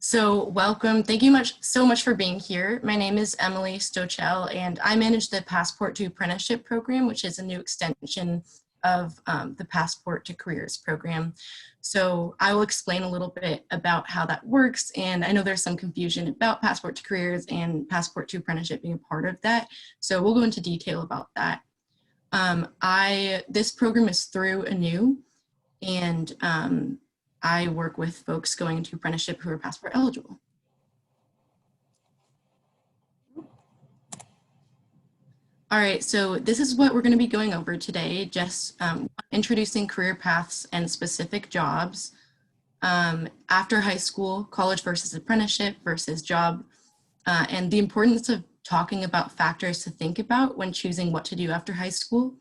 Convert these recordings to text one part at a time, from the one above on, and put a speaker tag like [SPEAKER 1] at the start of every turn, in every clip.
[SPEAKER 1] So welcome. Thank you so much for being here. My name is Emily Stochel, and I manage the Passport to Apprenticeship program, which is a new extension of the Passport to Careers program. So I will explain a little bit about how that works. And I know there's some confusion about Passport to Careers and Passport to Apprenticeship being a part of that. So we'll go into detail about that. This program is through ANU, and I work with folks going into apprenticeship who are passport eligible. All right, so this is what we're going to be going over today, just introducing career paths and specific jobs. After high school, college versus apprenticeship versus job, and the importance of talking about factors to think about when choosing what to do after high school.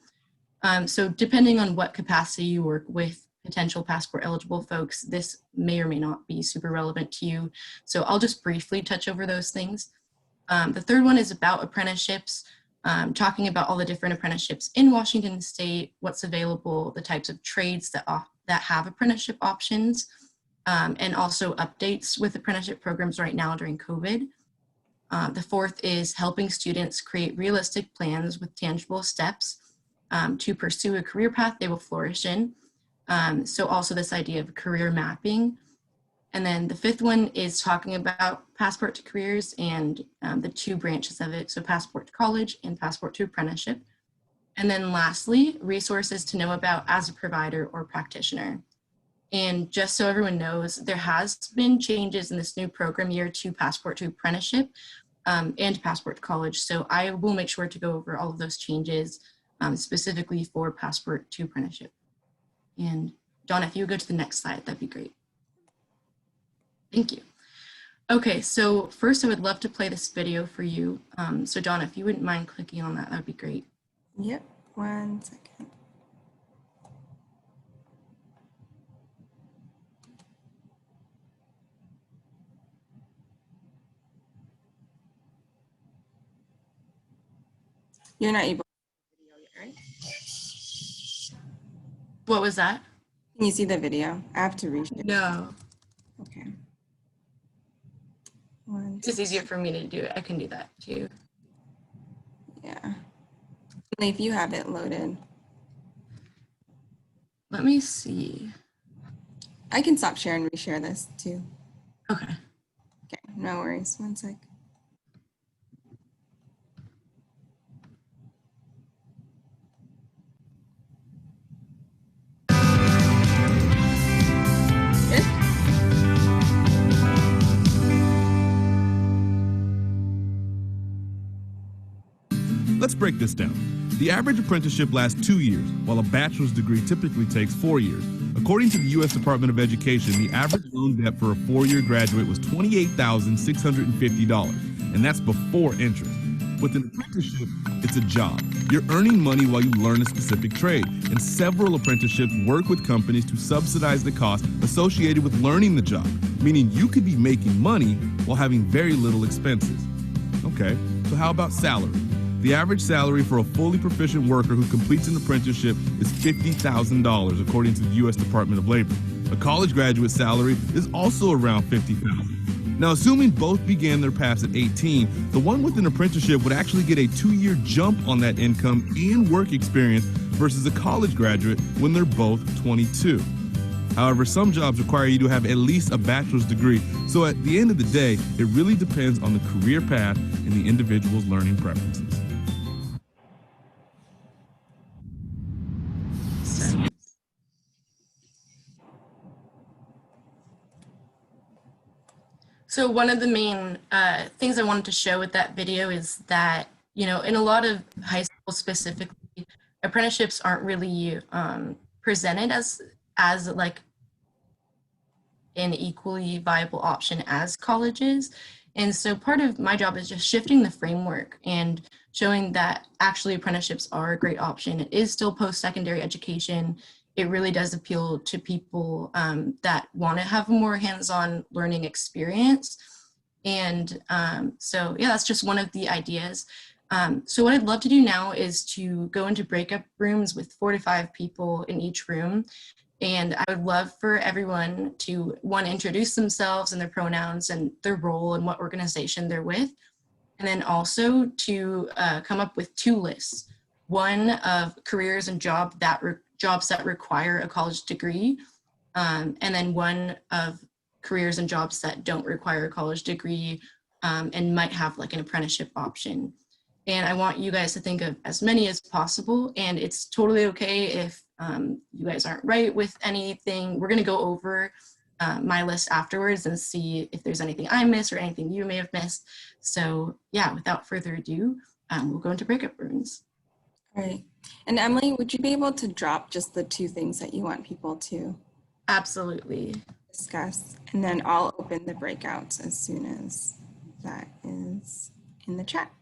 [SPEAKER 1] So depending on what capacity you work with potential passport eligible folks, this may or may not be super relevant to you. So I'll just briefly touch over those things. The third one is about apprenticeships, talking about all the different apprenticeships in Washington State, what's available, the types of trades that have apprenticeship options, and also updates with apprenticeship programs right now during COVID. The fourth is helping students create realistic plans with tangible steps to pursue a career path they will flourish in. So also this idea of career mapping. And then the fifth one is talking about passport to careers and the two branches of it. So passport to college and passport to apprenticeship. And then lastly, resources to know about as a provider or practitioner. And just so everyone knows, there has been changes in this new program year to passport to apprenticeship and passport to college. So I will make sure to go over all of those changes specifically for passport to apprenticeship. And Donna, if you would go to the next slide, that'd be great. Thank you. Okay, so first I would love to play this video for you. So Donna, if you wouldn't mind clicking on that, that'd be great.
[SPEAKER 2] Yep, 1 second. You're not able to see the video yet, right?
[SPEAKER 1] What was that?
[SPEAKER 2] Can you see the video? I have to reshare.
[SPEAKER 1] No.
[SPEAKER 2] Okay.
[SPEAKER 1] It's just easier for me to do it. I can do that too.
[SPEAKER 2] Yeah. If you have it loaded.
[SPEAKER 1] Let me see.
[SPEAKER 2] I can stop share and reshare this too.
[SPEAKER 1] Okay.
[SPEAKER 2] Okay, no worries. 1 sec.
[SPEAKER 3] Let's break this down. The average apprenticeship lasts 2 years, while a bachelor's degree typically takes 4 years. According to the U.S. Department of Education, the average loan debt for a 4-year graduate was $28,650, and that's before interest. With an apprenticeship, it's a job. You're earning money while you learn a specific trade, and several apprenticeships work with companies to subsidize the cost associated with learning the job, meaning you could be making money while having very little expenses. Okay, so how about salary? The average salary for a fully proficient worker who completes an apprenticeship is $50,000, according to the U.S. Department of Labor. A college graduate salary is also around $50,000. Now, assuming both began their paths at 18, the one with an apprenticeship would actually get a 2-year jump on that income and work experience versus a college graduate when they're both 22. However, some jobs require you to have at least a bachelor's degree, so at the end of the day, it really depends on the career path and the individual's learning preferences.
[SPEAKER 1] So one of the main things I wanted to show with that video is that, you know, in a lot of high school specifically, apprenticeships aren't really presented as like an equally viable option as colleges. And so part of my job is just shifting the framework and showing that actually apprenticeships are a great option. It is still post-secondary education. It really does appeal to people that want to have a more hands-on learning experience. And so yeah, that's just one of the ideas. So what I'd love to do now is to go into breakup rooms with 4 to 5 people in each room And I would love for everyone to, one, introduce themselves and their pronouns and their role and what organization they're with. And then also to come up with two lists. One of careers and jobs that require a college degree, and then one of careers and jobs that don't require a college degree and might have like an apprenticeship option. And I want you guys to think of as many as possible. And it's totally okay if you guys aren't right with anything. We're going to go over my list afterwards and see if there's anything I missed or anything you may have missed. So yeah, without further ado, we'll go into breakout rooms.
[SPEAKER 2] All right. And Emily, would you be able to drop just the two things that you want people to
[SPEAKER 1] Absolutely.
[SPEAKER 2] discuss? And then I'll open the breakouts as soon as that is in the chat.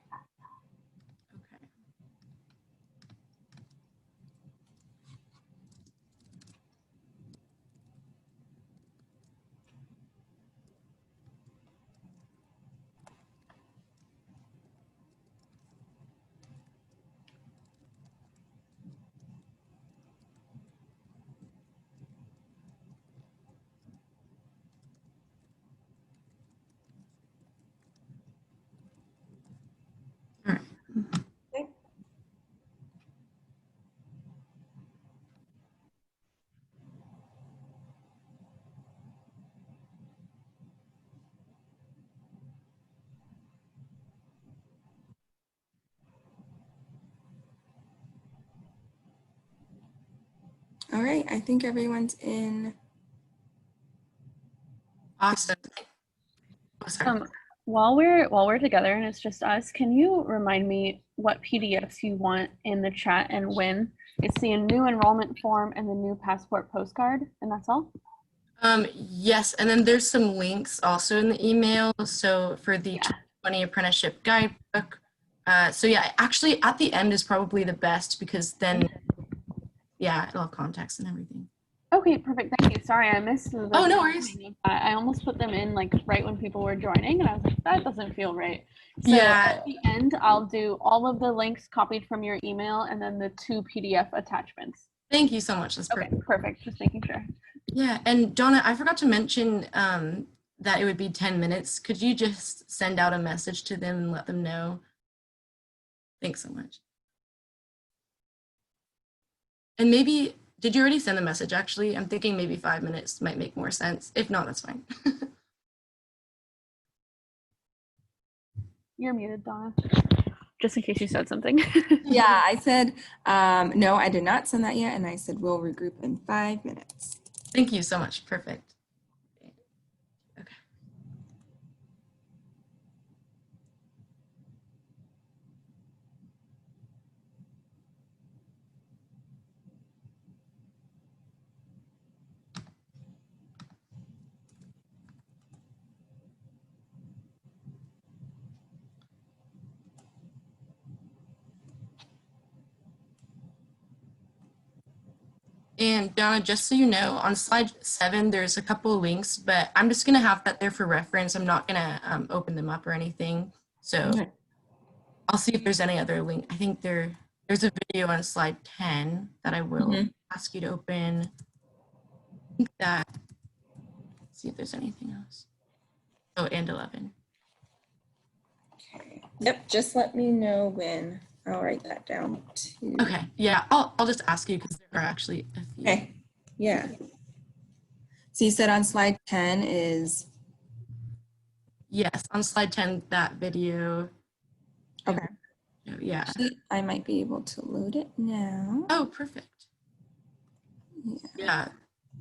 [SPEAKER 1] Okay. All right.
[SPEAKER 2] Okay. All right, I think everyone's in.
[SPEAKER 1] Awesome. Oh, sorry.
[SPEAKER 4] While we're together and it's just us, can you remind me what PDFs you want in the chat and when? It's the new enrollment form and the new passport postcard, and that's all?
[SPEAKER 1] Yes, and then there's some links also in the email. So for the 2020 apprenticeship guidebook. So yeah, actually at the end is probably the best because then, yeah, it'll have context and everything.
[SPEAKER 4] Okay, perfect. Thank you. Sorry, I missed the.
[SPEAKER 1] Oh, no worries.
[SPEAKER 4] I almost put them in like right when people were joining, and I was like, that doesn't feel right. So
[SPEAKER 1] Yeah.
[SPEAKER 4] at the end, I'll do all of the links copied from your email and then the 2 PDF attachments.
[SPEAKER 1] Thank you so much. That's perfect.
[SPEAKER 4] Okay, perfect. Just making sure.
[SPEAKER 1] Yeah, and Donna, I forgot to mention that it would be 10 minutes. Could you just send out a message to them and let them know? Thanks so much. And maybe, did you already send the message actually? I'm thinking maybe 5 minutes might make more sense. If not, that's fine.
[SPEAKER 4] You're muted, Donna. Just in case you said something.
[SPEAKER 2] Yeah, I said, no, I did not send that yet. And I said, we'll regroup in 5 minutes.
[SPEAKER 1] Thank you so much. Perfect. Okay. And Donna, just so you know, on slide 7, there's a couple of links, but I'm just going to have that there for reference. I'm not going to open them up or anything. So
[SPEAKER 2] Okay.
[SPEAKER 1] I'll see if there's any other link. I think there's a video on slide 10 that I will ask you to open. I think that, let's see if there's anything else. Oh, and 11.
[SPEAKER 2] Okay. Yep, just let me know when. I'll write that down too.
[SPEAKER 1] Okay, yeah, I'll just ask you because there are actually a few.
[SPEAKER 2] Okay, yeah. So you said on slide 10 is?
[SPEAKER 1] Yes, on slide 10, that video.
[SPEAKER 2] Okay.
[SPEAKER 1] Yeah.
[SPEAKER 2] Actually, I might be able to load it now.
[SPEAKER 1] Oh, perfect.
[SPEAKER 2] Yeah.
[SPEAKER 1] Yeah,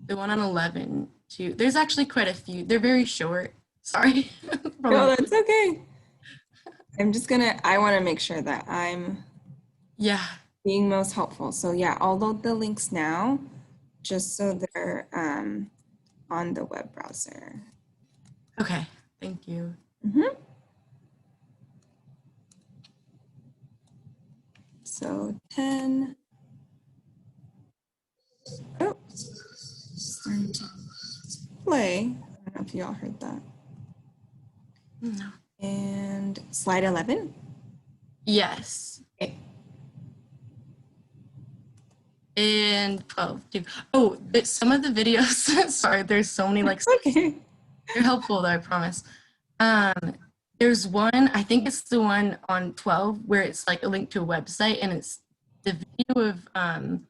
[SPEAKER 1] the one on 11 too. There's actually quite a few. They're very short. Sorry.
[SPEAKER 2] No, that's okay. I'm just I want to make sure that I'm being most helpful. So yeah, I'll load the links now just so they're on the web browser.
[SPEAKER 1] Okay, thank you.
[SPEAKER 2] So 10. Oh, starting to play. I don't know if you all heard that.
[SPEAKER 1] No.
[SPEAKER 2] And slide 11.
[SPEAKER 1] Yes.
[SPEAKER 2] Okay.
[SPEAKER 1] And 12 too. Oh, but some of the videos, sorry, there's so many like,
[SPEAKER 2] Okay.
[SPEAKER 1] they're helpful though, I promise. There's one, I think it's the one on 12 where it's like a link to a website and it's the video of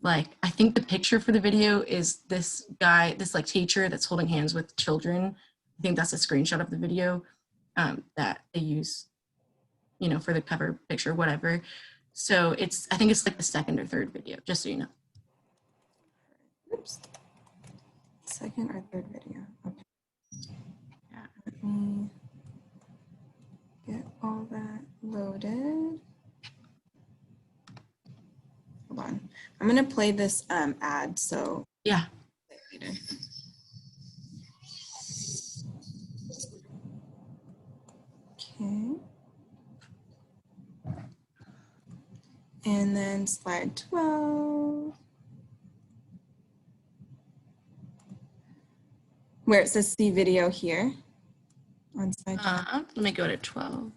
[SPEAKER 1] like, I think the picture for the video is this guy, this like teacher that's holding hands with children. I think that's a screenshot of the video that they use, you know, for the cover picture, whatever. So it's, I think it's like the second or third video, just so you know.
[SPEAKER 2] Oops. Second or third video. Okay.
[SPEAKER 1] Yeah.
[SPEAKER 2] Let me get all that loaded. Hold on. I'm going to play this ad, so
[SPEAKER 1] Yeah.
[SPEAKER 2] later. Okay. And then slide 12. Where it says see video here on slide 12.
[SPEAKER 1] Let me go to 12.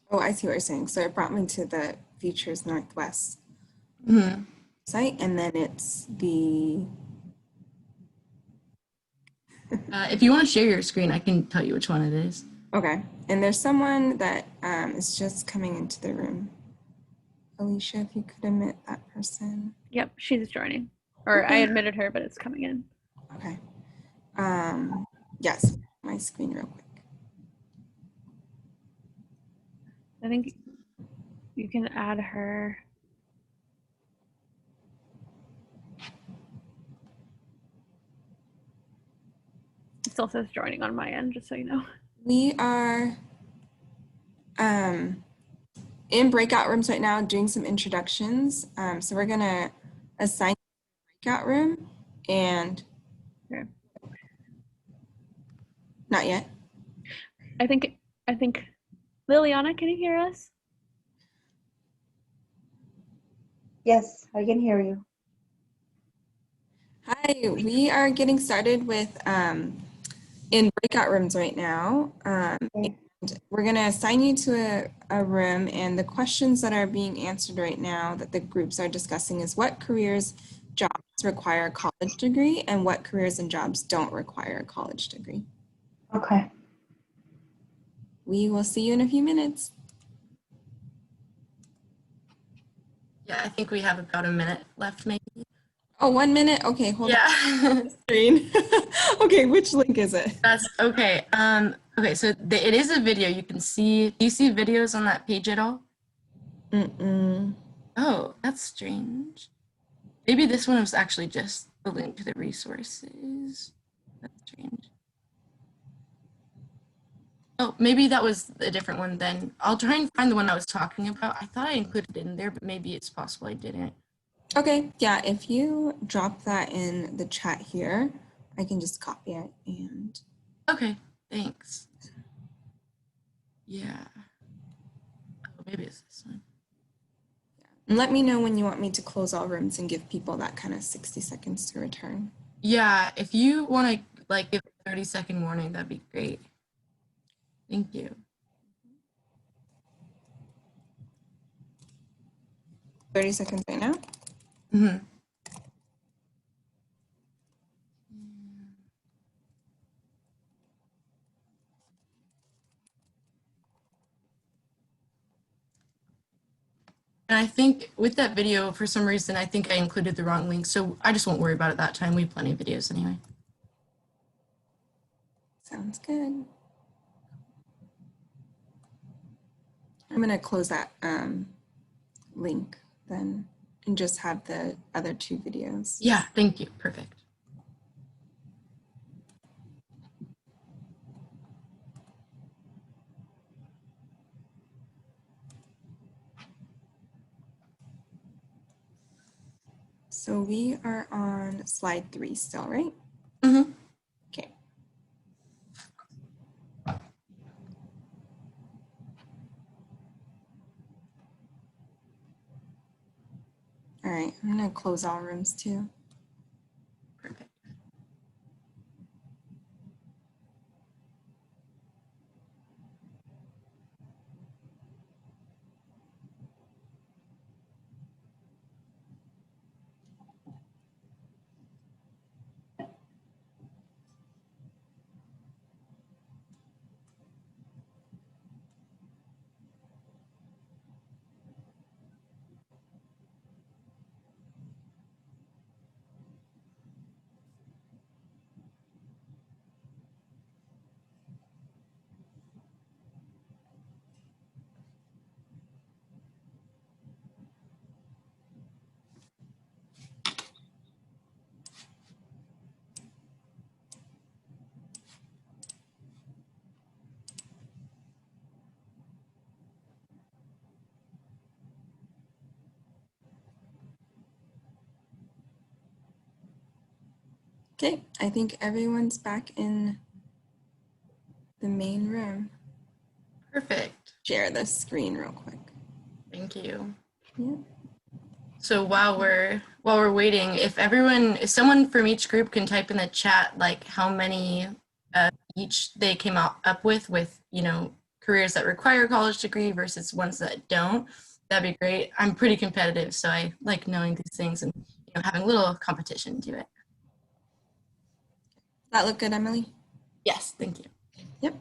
[SPEAKER 2] Oh, I see what you're saying. So it brought me to the Futures Northwest site, and then it's the.
[SPEAKER 1] If you want to share your screen, I can tell you which one it is.
[SPEAKER 2] Okay, and there's someone that is just coming into the room. Alicia, if you could admit that person.
[SPEAKER 4] Yep, she's joining. Or I
[SPEAKER 2] Okay.
[SPEAKER 4] admitted her, but it's coming in.
[SPEAKER 2] Okay. Yes, my screen real quick.
[SPEAKER 4] I think you can add her. It still says joining on my end, just so you know.
[SPEAKER 2] We are in breakout rooms right now doing some introductions. So we're gonna assign a breakout room and
[SPEAKER 4] Okay.
[SPEAKER 2] not yet.
[SPEAKER 4] I think Liliana, can you hear us?
[SPEAKER 5] Yes, I can hear you.
[SPEAKER 2] Hi, we are getting started with in breakout rooms right now.
[SPEAKER 5] Okay.
[SPEAKER 2] And we're going to assign you to a room, and the questions that are being answered right now that the groups are discussing is what careers, jobs require a college degree, and what careers and jobs don't require a college degree.
[SPEAKER 5] Okay.
[SPEAKER 2] We will see you in a few minutes.
[SPEAKER 1] Yeah, I think we have about a minute left, maybe.
[SPEAKER 2] Oh, 1 minute? Okay, hold on.
[SPEAKER 1] Yeah.
[SPEAKER 2] Screen. Okay, which link is it?
[SPEAKER 1] That's okay. Okay, so it is a video. You can see, do you see videos on that page at all?
[SPEAKER 2] Mm-mm.
[SPEAKER 1] Oh, that's strange. Maybe this one was actually just the link to the resources. That's strange. Oh, maybe that was a different one then. I'll try and find the one I was talking about. I thought I included it in there, but maybe it's possible I didn't.
[SPEAKER 2] Okay, yeah, if you drop that in the chat here, I can just copy it and.
[SPEAKER 1] Okay, thanks. Yeah. Oh, maybe it's this one.
[SPEAKER 2] And let me know when you want me to close all rooms and give people that kind of 60 seconds to return.
[SPEAKER 1] Yeah, if you want to like give a 30-second warning, that'd be great. Thank you.
[SPEAKER 2] 30 seconds right now.
[SPEAKER 1] Mm-hmm. And I think with that video, for some reason, I think I included the wrong link. So I just won't worry about it that time. We have plenty of videos anyway.
[SPEAKER 2] Sounds good. I'm going to close that link then and just have the other two videos.
[SPEAKER 1] Yeah, thank you. Perfect.
[SPEAKER 2] So we are on slide 3 still, right? right, I'm gonna close all rooms too.
[SPEAKER 1] Perfect.
[SPEAKER 2] Okay, I think everyone's back in the main room.
[SPEAKER 1] Perfect.
[SPEAKER 2] Share the screen real quick.
[SPEAKER 1] Thank you.
[SPEAKER 2] Yeah.
[SPEAKER 1] So while we're waiting, if someone from each group can type in the chat like how many each they came up with careers that require a college degree versus ones that don't, that'd be great. I'm pretty competitive, so I like knowing these things and having a little competition to it.
[SPEAKER 2] Does that look good, Emily?
[SPEAKER 1] Yes, thank you.
[SPEAKER 2] Yep.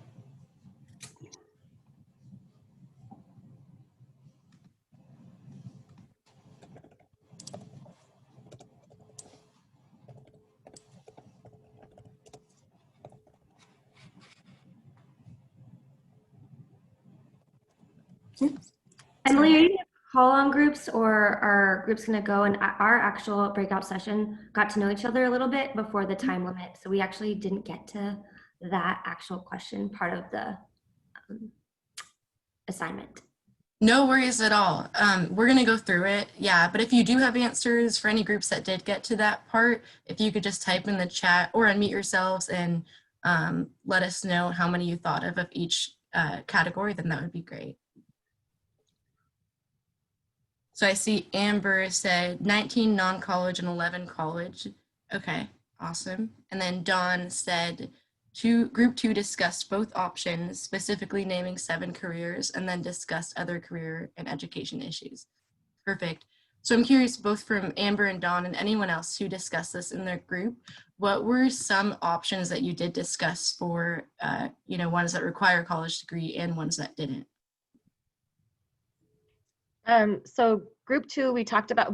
[SPEAKER 6] Emily, are you call on groups, or are groups going to go? And our actual breakout session got to know each other a little bit before the time limit, so we actually didn't get to that actual question part of the assignment.
[SPEAKER 1] No worries at all. We're going to go through it. Yeah, but if you do have answers for any groups that did get to that part, if you could just type in the chat or unmute yourselves and let us know how many you thought of each category, then that would be great. So I see Amber said 19 non-college and 11 college. Okay, awesome. And then Dawn said group 2 discussed both options, specifically naming 7 careers, and then discussed other career and education issues. Perfect. So I'm curious, both from Amber and Dawn and anyone else who discussed this in their group, what were some options that you did discuss for, ones that require a college degree and ones that didn't?
[SPEAKER 7] So group 2, we talked about,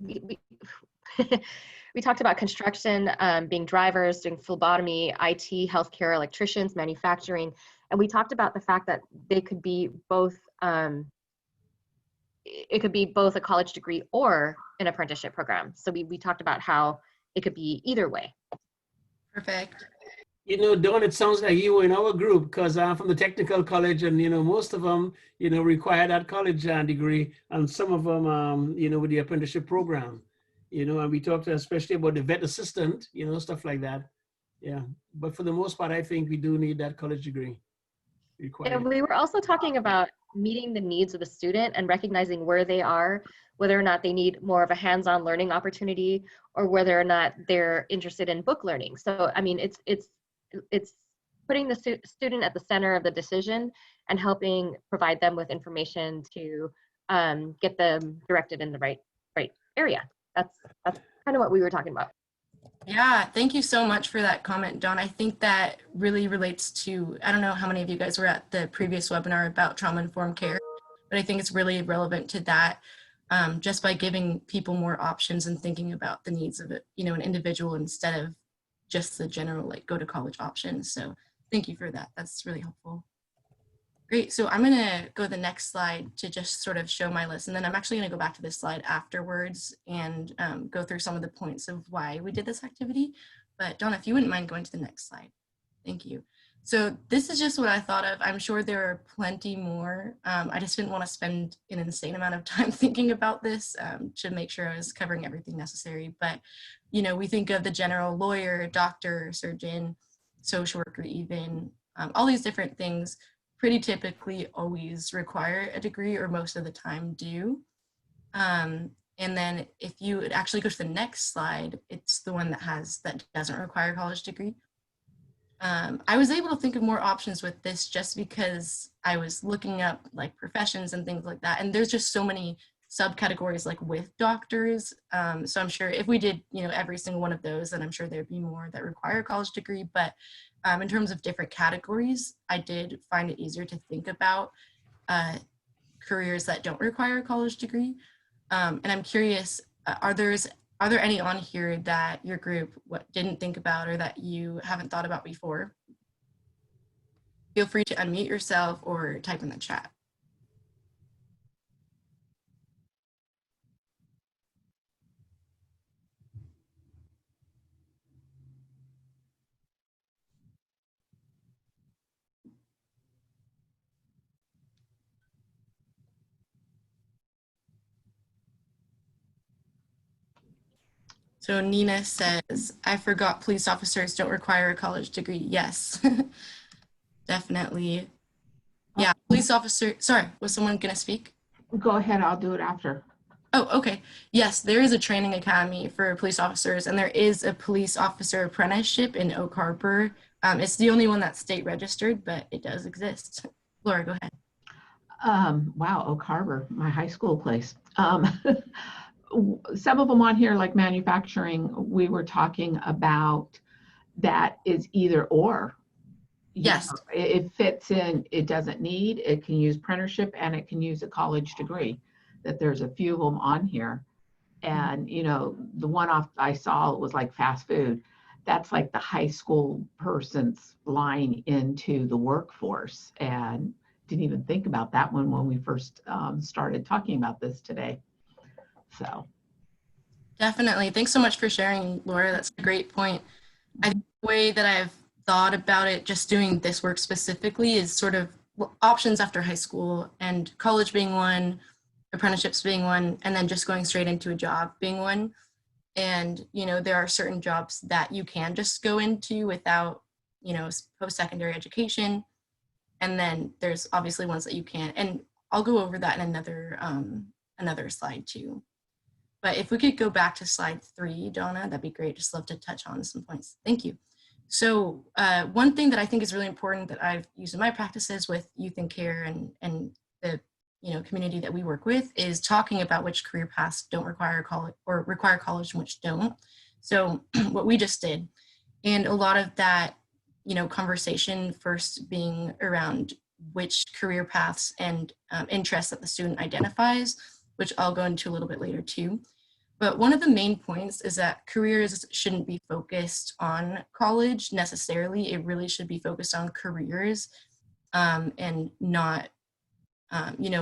[SPEAKER 7] we talked about construction, being drivers, doing phlebotomy, IT, healthcare, electricians, manufacturing, and we talked about the fact that they could be both, it could be both a college degree or an apprenticeship program. So we talked about how it could be either way.
[SPEAKER 1] Perfect.
[SPEAKER 8] Dawn, it sounds like you were in our group, because I'm from the technical college, and most of them require that college degree, and some of them with the apprenticeship program, and we talked especially about the vet assistant, stuff like that. Yeah, but for the most part, I think we do need that college degree required.
[SPEAKER 7] And we were also talking about meeting the needs of the student and recognizing where they are, whether or not they need more of a hands-on learning opportunity, or whether or not they're interested in book learning. So I mean, it's putting the student at the center of the decision and helping provide them with information to get them directed in the right area. That's kind of what we were talking about.
[SPEAKER 1] Yeah, thank you so much for that comment, Dawn. I think that really relates to, I don't know how many of you guys were at the previous webinar about trauma-informed care, but I think it's really relevant to that, just by giving people more options and thinking about the needs of an individual instead of just the general go to college options. So thank you for that. That's really helpful. Great. So I'm going to go to the next slide to just sort of show my list. And then I'm actually going to go back to this slide afterwards and go through some of the points of why we did this activity. But Dawn, if you wouldn't mind going to the next slide. Thank you. So this is just what I thought of. I'm sure there are plenty more. I just didn't want to spend an insane amount of time thinking about this to make sure I was covering everything necessary. But, we think of the general lawyer, doctor, surgeon, social worker, even all these different things pretty typically always require a degree, or most of the time do. And then if you would actually go to the next slide, it's the one that doesn't require a college degree. I was able to think of more options with this just because I was looking up like professions and things like that. And there's just so many subcategories like with doctors. So I'm sure if we did, every single one of those, then I'm sure there'd be more that require a college degree. But in terms of different categories, I did find it easier to think about careers that don't require a college degree. And I'm curious, are there any on here that your group didn't think about or that you haven't thought about before? Feel free to unmute yourself or type in the chat. So Nina says, I forgot police officers don't require a college degree. Yes, definitely. Yeah, police officer, sorry, was someone gonna speak?
[SPEAKER 9] Go ahead, I'll do it after.
[SPEAKER 1] Oh, okay. Yes, there is a training academy for police officers, and there is a police officer apprenticeship in Oak Harbor. It's the only one that's state registered, but it does exist. Laura, go ahead.
[SPEAKER 9] Wow, Oak Harbor, my high school place. Some of them on here, like manufacturing, we were talking about that is either or.
[SPEAKER 1] Yes.
[SPEAKER 9] It fits in, it doesn't need, it can use apprenticeship and it can use a college degree, that there's a few of them on here. And, the one off I saw was like fast food. That's like the high school person's line into the workforce, and didn't even think about that one when we first started talking about this today. So.
[SPEAKER 1] Definitely. Thanks so much for sharing, Laura. That's a great point. I think the way that I've thought about it, just doing this work specifically, is sort of options after high school, and college being one, apprenticeships being one, and then just going straight into a job being one. And, there are certain jobs that you can just go into without, post-secondary education. And then there's obviously ones that you can't. And I'll go over that in another slide too. But if we could go back to slide 3, Donna, that'd be great. Just love to touch on some points. Thank you. So one thing that I think is really important that I've used in my practices with youth and care and the community that we work with is talking about which career paths don't require college or require college and which don't. So what we just did, and a lot of that, conversation first being around which career paths and interests that the student identifies, which I'll go into a little bit later too. But one of the main points is that careers shouldn't be focused on college necessarily. It really should be focused on careers and not,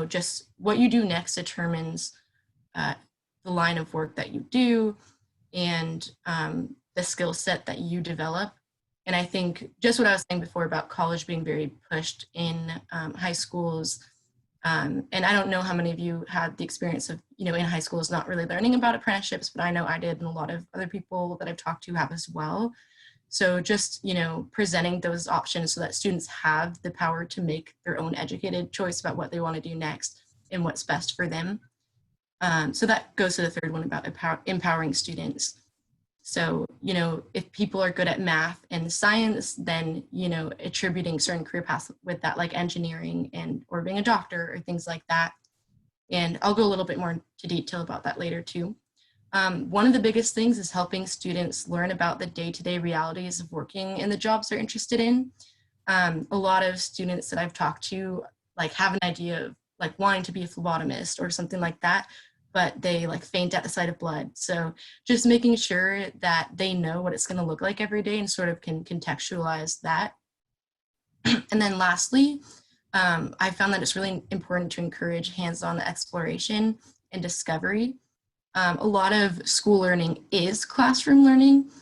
[SPEAKER 1] just what you do next determines the line of work that you do and the skill set that you develop. And I think just what I was saying before about college being very pushed in high schools. And I don't know how many of you had the experience of, in high schools not really learning about apprenticeships, but I know I did, and a lot of other people that I've talked to have as well. So just, presenting those options so that students have the power to make their own educated choice about what they want to do next and what's best for them. So that goes to the third one about empowering students. So, if people are good at math and science, then, attributing certain career paths with that, like engineering or being a doctor or things like that. And I'll go a little bit more into detail about that later too. One of the biggest things is helping students learn about the day-to-day realities of working in the jobs they're interested in. A lot of students that I've talked to have an idea of wanting to be a phlebotomist or something like that, but they faint at the sight of blood. So just making sure that they know what it's going to look like every day and sort of can contextualize that. And then lastly, I found that it's really important to encourage hands-on exploration and discovery. A lot of school learning is classroom learning,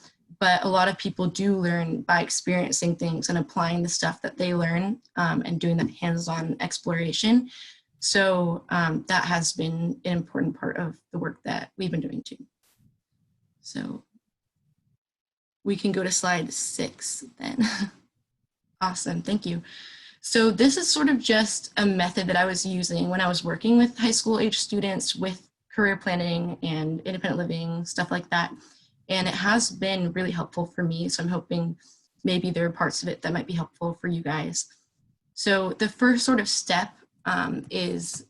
[SPEAKER 1] but a lot of people do learn by experiencing things and applying the stuff that they learn and doing that hands-on exploration. So that has been an important part of the work that we've been doing too. So we can go to slide 6 then. Awesome, thank you. So this is sort of just a method that I was using when I was working with high school age students with career planning and independent living, stuff like that. And it has been really helpful for me. So I'm hoping maybe there are parts of it that might be helpful for you guys. So the first sort of step is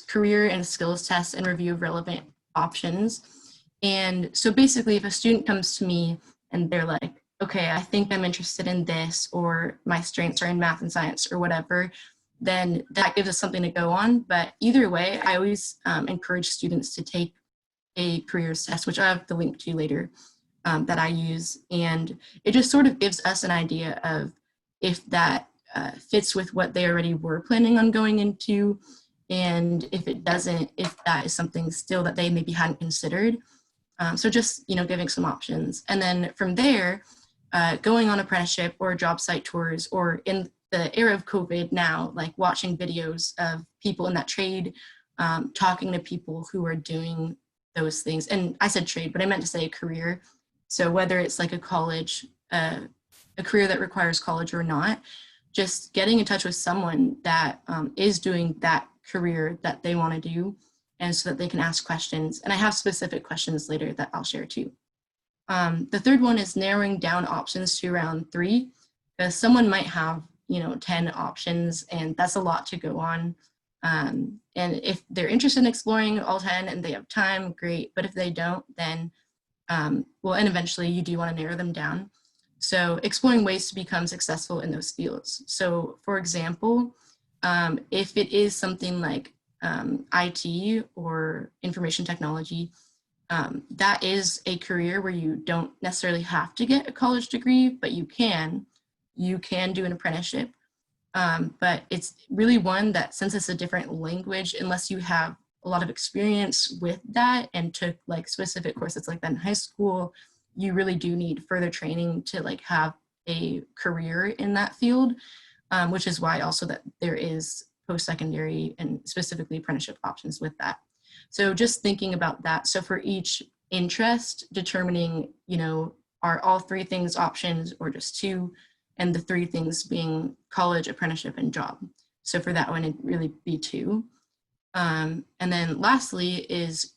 [SPEAKER 1] career and skills tests and review of relevant options. And so basically, if a student comes to me and they're like, okay, I think I'm interested in this, or my strengths are in math and science or whatever, then that gives us something to go on. But either way, I always encourage students to take a careers test, which I have the link to later, that I use. And it just sort of gives us an idea of if that fits with what they already were planning on going into. And if it doesn't, if that is something still that they maybe hadn't considered. So just, giving some options. And then from there, going on apprenticeship or job site tours, or in the era of COVID now, like watching videos of people in that trade, talking to people who are doing those things. And I said trade, but I meant to say a career. So whether it's like a college, a career that requires college or not, just getting in touch with someone that is doing that career that they want to do, and so that they can ask questions. And I have specific questions later that I'll share too. The third one is narrowing down options to around 3, because someone might have 10 options, and that's a lot to go on. And if they're interested in exploring all 10 and they have time, great. But if they don't, then, and eventually you do want to narrow them down. So exploring ways to become successful in those fields. So for example, if it is something like IT or information technology, that is a career where you don't necessarily have to get a college degree, but you can do an apprenticeship. But it's really one that, since it's a different language, unless you have a lot of experience with that and took like specific courses like that in high school, you really do need further training to like have a career in that field, which is why also that there is post-secondary and specifically apprenticeship options with that. So just thinking about that. So for each interest, determining, are all 3 things options or just 2, and the 3 things being college, apprenticeship, and job. So for that one, it'd really be 2. And then lastly is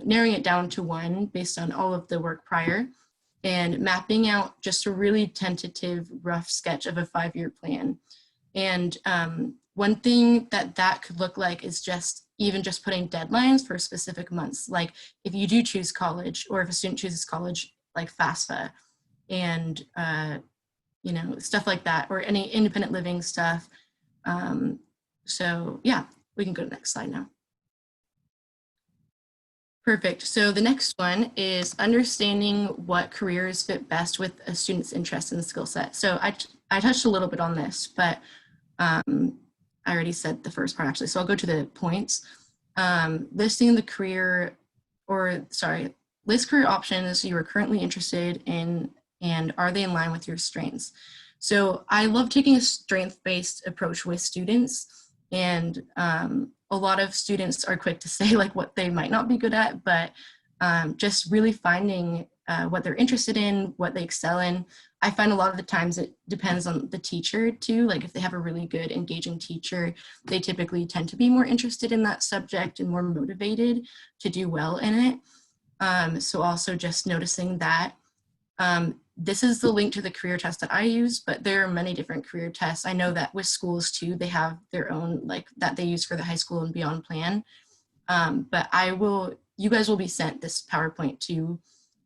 [SPEAKER 1] narrowing it down to 1 based on all of the work prior, and mapping out just a really tentative, rough sketch of a 5-year plan. And one thing that could look like is just putting deadlines for specific months. Like if you do choose college, or if a student chooses college, like FAFSA and, stuff like that, or any independent living stuff. So yeah, we can go to the next slide now. Perfect. So the next one is understanding what careers fit best with a student's interest and skill set. So I touched a little bit on this, but I already said the first part actually. So I'll go to the points. Listing the list career options you are currently interested in, and are they in line with your strengths? So I love taking a strength-based approach with students, and a lot of students are quick to say like what they might not be good at, but just really finding what they're interested in, what they excel in. I find a lot of the times it depends on the teacher too. Like if they have a really good engaging teacher, they typically tend to be more interested in that subject and more motivated to do well in it. So also just noticing that. This is the link to the career test that I use, but there are many different career tests. I know that with schools too, they have their own like that they use for the high school and beyond plan. But you guys will be sent this PowerPoint too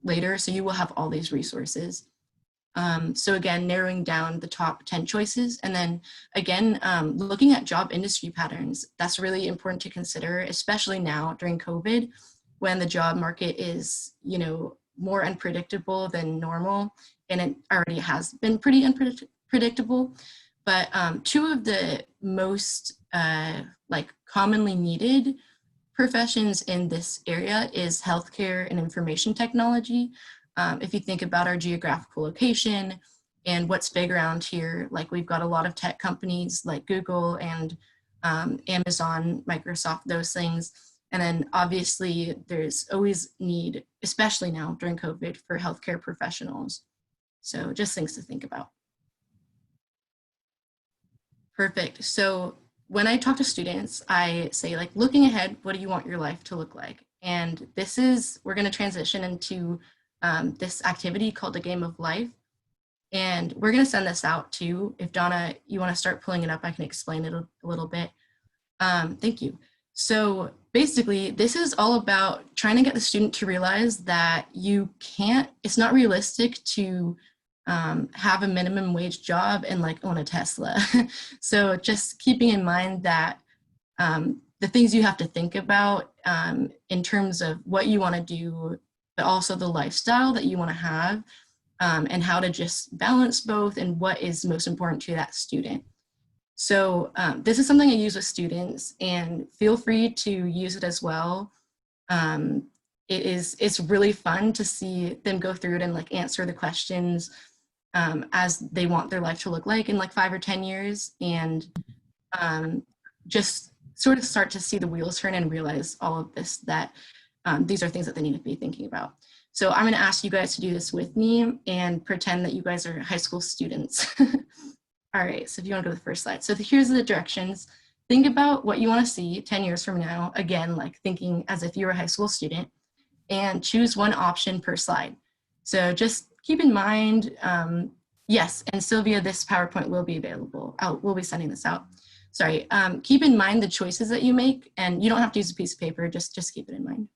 [SPEAKER 1] later, so you will have all these resources. So again, narrowing down the top 10 choices, and then again, looking at job industry patterns. That's really important to consider, especially now during COVID, when the job market is, more unpredictable than normal, and it already has been pretty unpredictable. But 2 of the most commonly needed professions in this area is healthcare and information technology. If you think about our geographical location and what's big around here, like we've got a lot of tech companies like Google and Amazon, Microsoft, those things. And then obviously there's always need, especially now during COVID, for healthcare professionals. So just things to think about. Perfect. So when I talk to students, I say like, looking ahead, what do you want your life to look like? And we're going to transition into this activity called the game of life. And we're going to send this out too. If Donna, you want to start pulling it up, I can explain it a little bit. Thank you. So basically, this is all about trying to get the student to realize that it's not realistic to have a minimum wage job and like own a Tesla. So just keeping in mind that the things you have to think about in terms of what you want to do, but also the lifestyle that you want to have, and how to just balance both and what is most important to that student. So this is something I use with students, and feel free to use it as well. It's really fun to see them go through it and like answer the questions as they want their life to look like in like 5 or 10 years, and just sort of start to see the wheels turn and realize all of this, that these are things that they need to be thinking about. So I'm going to ask you guys to do this with me and pretend that you guys are high school students. All right, so if you want to go to the first slide. So here's the directions. Think about what you want to see 10 years from now. Again, like thinking as if you were a high school student, and choose one option per slide. So just keep in mind, yes, and Sylvia, this PowerPoint will be available. We'll be sending this out. Sorry, keep in mind the choices that you make, and you don't have to use a piece of paper, just keep it in mind.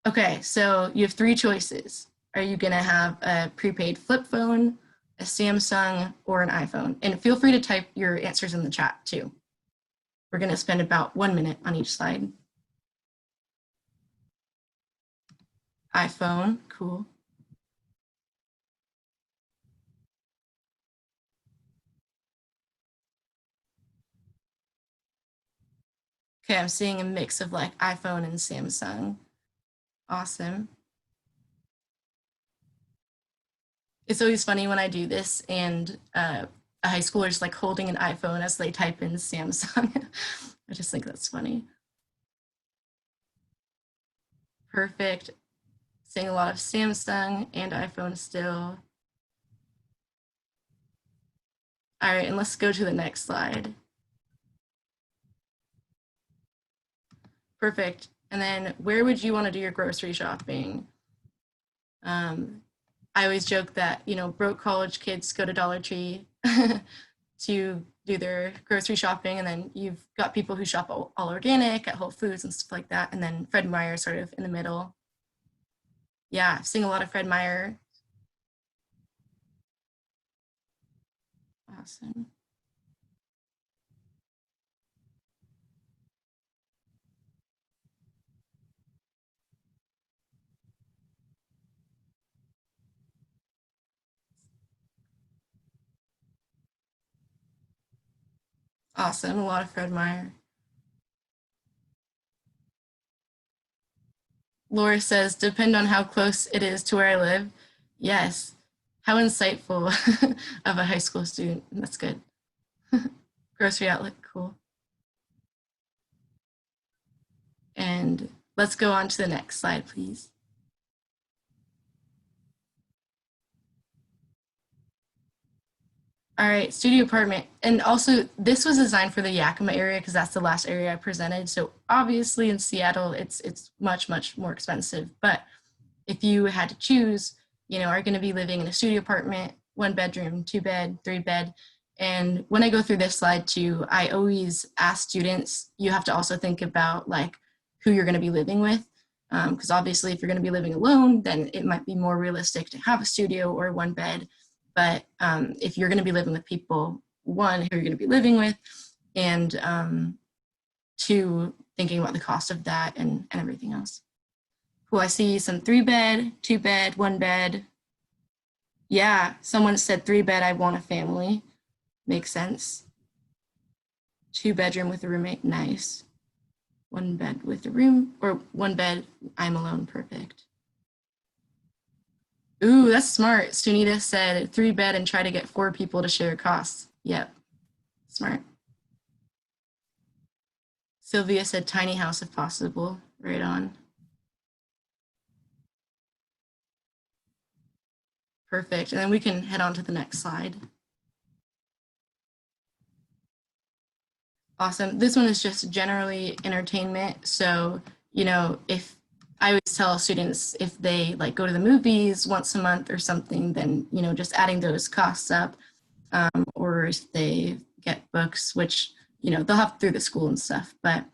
[SPEAKER 1] Okay, so you have 3 choices. Are you gonna have a prepaid flip phone, a Samsung, or an iPhone? And feel free to type your answers in the chat too. We're gonna spend about 1 minute on each slide. iPhone, cool. Okay, I'm seeing a mix of like iPhone and Samsung. Awesome. It's always funny when I do this and a high schooler is like holding an iPhone as they type in Samsung. I just think that's funny. Perfect. Seeing a lot of Samsung and iPhone still. All right, and let's go to the next slide. Perfect. And then where would you want to do your grocery shopping? I always joke that, you know, broke college kids go to Dollar Tree to do their grocery shopping, and then you've got people who shop all organic at Whole Foods and stuff like that, and then Fred Meyer sort of in the middle. Yeah, seeing a lot of Fred Meyer. Awesome. Awesome, a lot of Fred Meyer. Laura says, depend on how close it is to where I live. Yes, how insightful of a high school student. That's good. Grocery outlet, cool. And let's go on to the next slide, please. All right, studio apartment. And also this was designed for the Yakima area because that's the last area I presented. So obviously in Seattle, it's much, much more expensive. But if you had to choose, you know, are you going to be living in a studio apartment, 1 bedroom, 2 bed, 3 bed? And when I go through this slide too, I always ask students, you have to also think about like who you're going to be living with. Because obviously if you're going to be living alone, then it might be more realistic to have a studio or 1 bed. But if you're going to be living with people, 1, who you're going to be living with, and 2, thinking about the cost of that and everything else. Cool, I see some 3 bed, 2 bed, 1 bed. Yeah, someone said 3 bed, I want a family. Makes sense. 2 bedroom with a roommate, nice. 1 bed with a room, or 1 bed, I'm alone, perfect. Ooh, that's smart. Sunita said 3 bed and try to get 4 people to share costs. Yep, smart. Sylvia said tiny house if possible. Right on. Perfect. And then we can head on to the next slide. Awesome. This one is just generally entertainment. So, you know, if I always tell students if they like go to the movies once a month or something, then, you know, just adding those costs up. Or if they get books, which, you know, they'll have through the school and stuff. But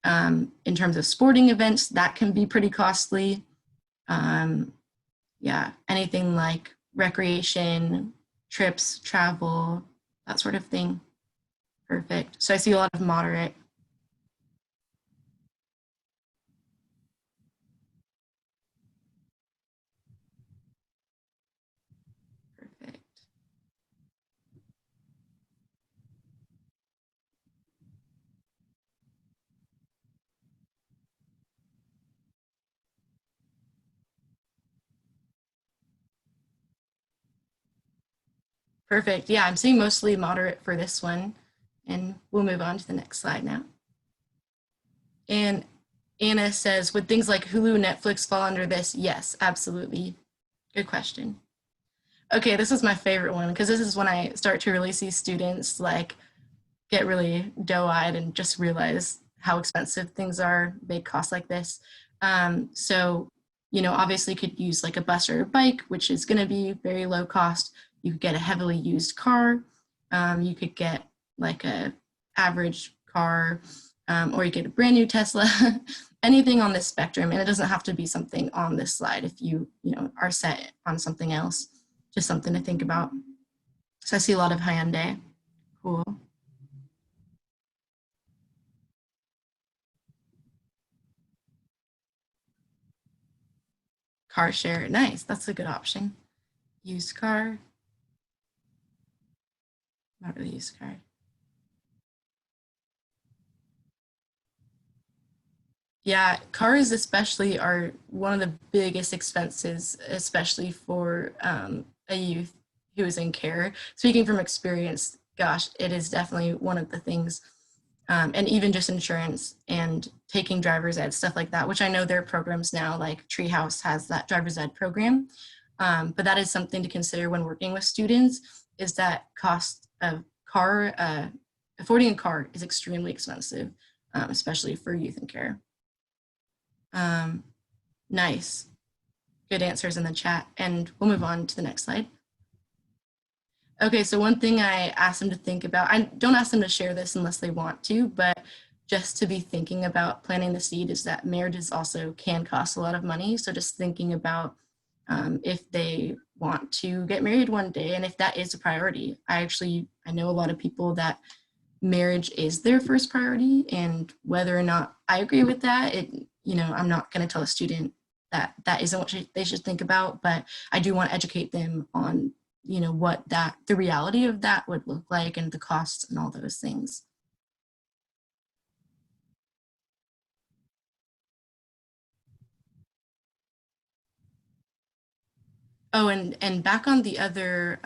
[SPEAKER 1] in terms of sporting events, that can be pretty costly. Yeah, anything like recreation, trips, travel, that sort of thing. Perfect. So I see a lot of moderate. Perfect. Perfect. Yeah, I'm seeing mostly moderate for this one. And we'll move on to the next slide now. And Anna says, would things like Hulu, Netflix fall under this? Yes, absolutely. Good question. Okay, this is my favorite one because this is when I start to really see students like get really doe-eyed and just realize how expensive things are, big costs like this. So, you know, obviously could use like a bus or a bike, which is going to be very low cost. You could get a heavily used car. You could get like a average car, or you get a brand new Tesla. Anything on this spectrum, and it doesn't have to be something on this slide if you know are set on something else. Just something to think about. So I see a lot of Hyundai. Cool. Car share, nice. That's a good option. Used car. Not really used car. Yeah, cars especially are one of the biggest expenses, especially for a youth who is in care. Speaking from experience, gosh, it is definitely one of the things. And even just insurance and taking driver's ed, stuff like that, which I know there are programs now, like Treehouse has that driver's ed program. But that is something to consider when working with students, is that cost of car, affording a car is extremely expensive, especially for youth in care. Nice. Good answers in the chat. And we'll move on to the next slide. Okay, so one thing I asked them to think about, I don't ask them to share this unless they want to, but just to be thinking about planting the seed, is that marriages also can cost a lot of money. So just thinking about if they want to get married one day and if that is a priority. I know a lot of people that marriage is their first priority, and whether or not I agree with that, you know, I'm not going to tell a student that that isn't what they should think about, but I do want to educate them on, you know, what the reality of that would look like and the costs and all those things. Oh, and back on the other,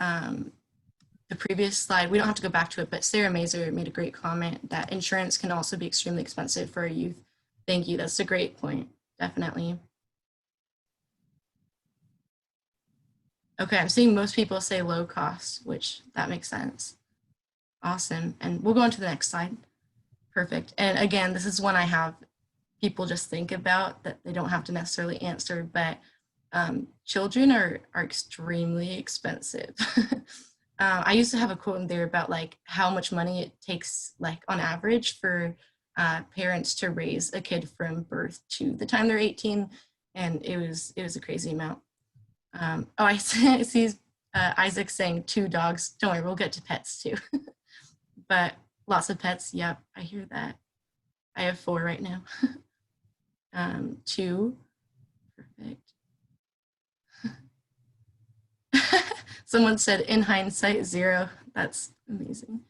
[SPEAKER 1] the previous slide, we don't have to go back to it, but Sarah Mazer made a great comment that insurance can also be extremely expensive for a youth. Thank you, that's a great point, definitely. Okay, I'm seeing most people say low cost, which that makes sense. Awesome, and we'll go on to the next slide. Perfect, and again, this is one I have people just think about that they don't have to necessarily answer, but children are extremely expensive. I used to have a quote in there about like how much money it takes, like on average, for parents to raise a kid from birth to the time they're 18, and it was a crazy amount. Oh, I see Isaac saying 2 dogs. Don't worry, we'll get to pets too. But lots of pets. Yep, I hear that. I have 4 right now. 2. Perfect. Someone said in hindsight 0. That's amazing.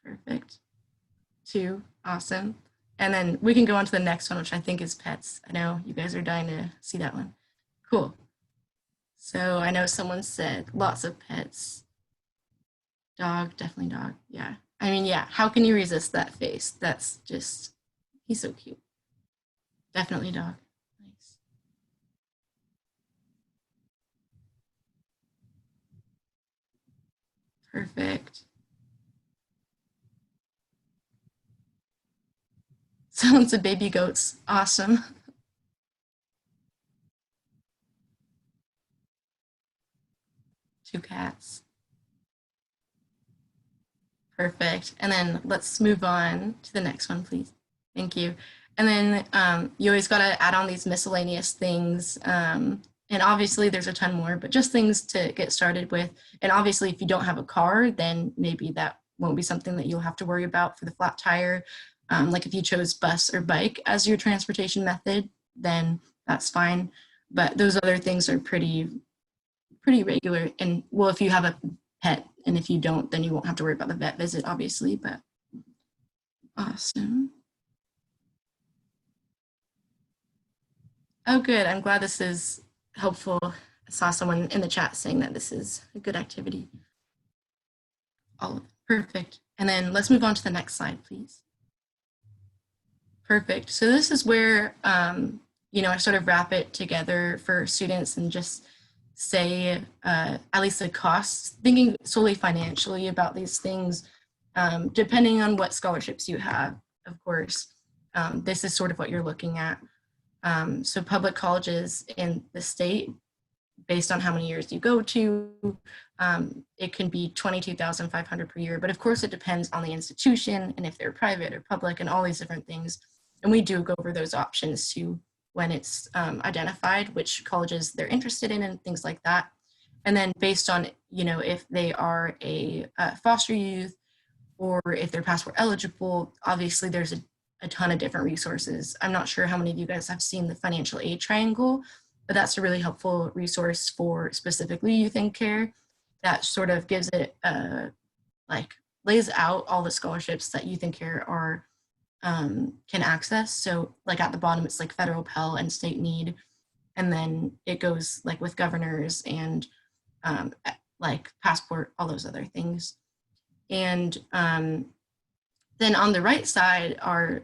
[SPEAKER 1] Perfect. 2. Awesome. And then we can go on to the next one, which I think is pets. I know you guys are dying to see that one. Cool. So I know someone said lots of pets. Dog, definitely dog. Yeah. I mean, yeah. How can you resist that face? That's just, he's so cute. Definitely dog. Nice. Perfect. Sounds of baby goats. Awesome. Two cats. Perfect. And then let's move on to the next one, please. Thank you. And then you always got to add on these miscellaneous things. And obviously there's a ton more, but just things to get started with. And obviously if you don't have a car, then maybe that won't be something that you'll have to worry about for the flat tire. Like if you chose bus or bike as your transportation method, then that's fine. But those other things are pretty regular. And well, if you have a pet, and if you don't, then you won't have to worry about the vet visit, obviously, but awesome. Oh, good. I'm glad this is helpful. I saw someone in the chat saying that this is a good activity. All perfect. And then let's move on to the next slide, please. Perfect. So this is where, you know, I sort of wrap it together for students and just say at least the costs, thinking solely financially about these things, depending on what scholarships you have, of course. This is sort of what you're looking at. So public colleges in the state, based on how many years you go to, it can be $22,500 per year, but of course it depends on the institution and if they're private or public and all these different things. And we do go over those options too when it's identified which colleges they're interested in and things like that. And then based on, you know, if they are a foster youth or if they're passport eligible, obviously there's a ton of different resources. I'm not sure how many of you guys have seen the financial aid triangle, but that's a really helpful resource for specifically youth in care that sort of gives it, like lays out all the scholarships that youth in care are can access. So like at the bottom, it's like federal Pell and state need. And then it goes like with governors and like passport, all those other things. And then on the right side are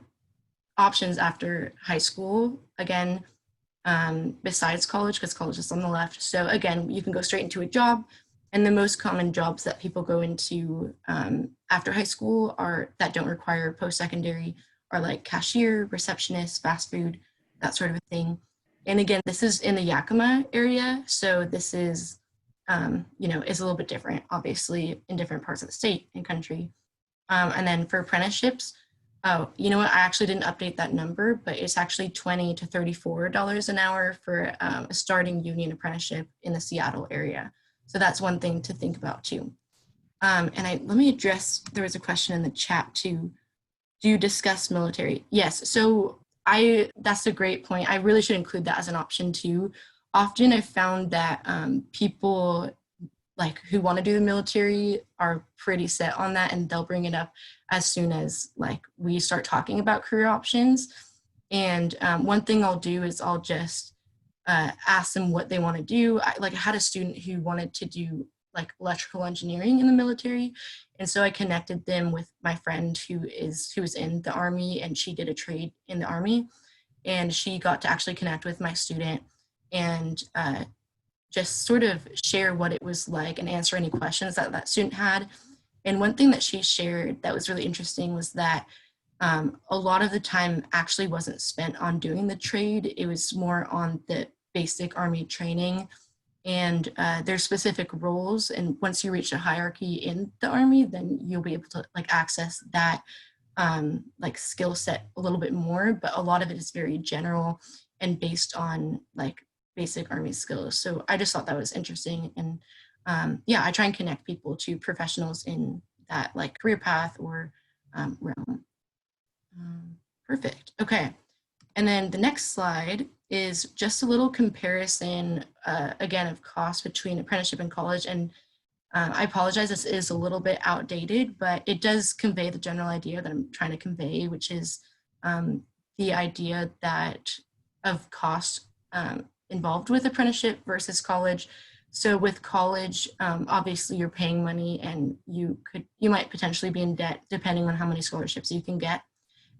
[SPEAKER 1] options after high school, again, besides college, because college is on the left. So again, you can go straight into a job. And the most common jobs that people go into after high school are that don't require post-secondary are like cashier, receptionist, fast food, that sort of a thing. And again, this is in the Yakima area. So this is, you know, is a little bit different, obviously, in different parts of the state and country. And then for apprenticeships, oh, you know what? I actually didn't update that number, but it's actually $20 to $34 an hour for a starting union apprenticeship in the Seattle area. So that's one thing to think about too. And let me address, there was a question in the chat too. Do you discuss military? Yes, so that's a great point. I really should include that as an option too. Often I've found that people like who want to do the military are pretty set on that and they'll bring it up as soon as like we start talking about career options. And one thing I'll do is I'll just ask them what they want to do. I had a student who wanted to do like electrical engineering in the military. And so I connected them with my friend who was in the Army, and she did a trade in the Army. And she got to actually connect with my student and just sort of share what it was like and answer any questions that that student had. And one thing that she shared that was really interesting was that a lot of the time actually wasn't spent on doing the trade. It was more on the basic Army training, and there's specific roles. And once you reach a hierarchy in the Army, then you'll be able to like access that like skill set a little bit more, but a lot of it is very general and based on like basic Army skills. So I just thought that was interesting. And yeah, I try and connect people to professionals in that like career path or realm. Perfect. Okay. And then the next slide is just a little comparison, again, of cost between apprenticeship and college. And I apologize, this is a little bit outdated, but it does convey the general idea that I'm trying to convey, which is the idea that of cost involved with apprenticeship versus college. So with college, obviously you're paying money and you might potentially be in debt depending on how many scholarships you can get.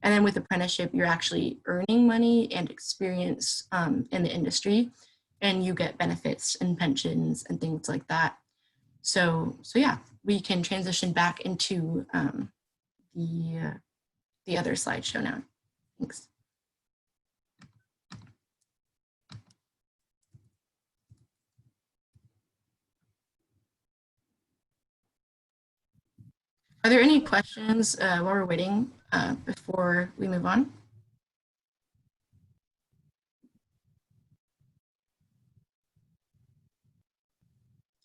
[SPEAKER 1] And then with apprenticeship, you're actually earning money and experience in the industry, and you get benefits and pensions and things like that. So yeah, we can transition back into the other slideshow now. Thanks. Are there any questions while we're waiting before we move on?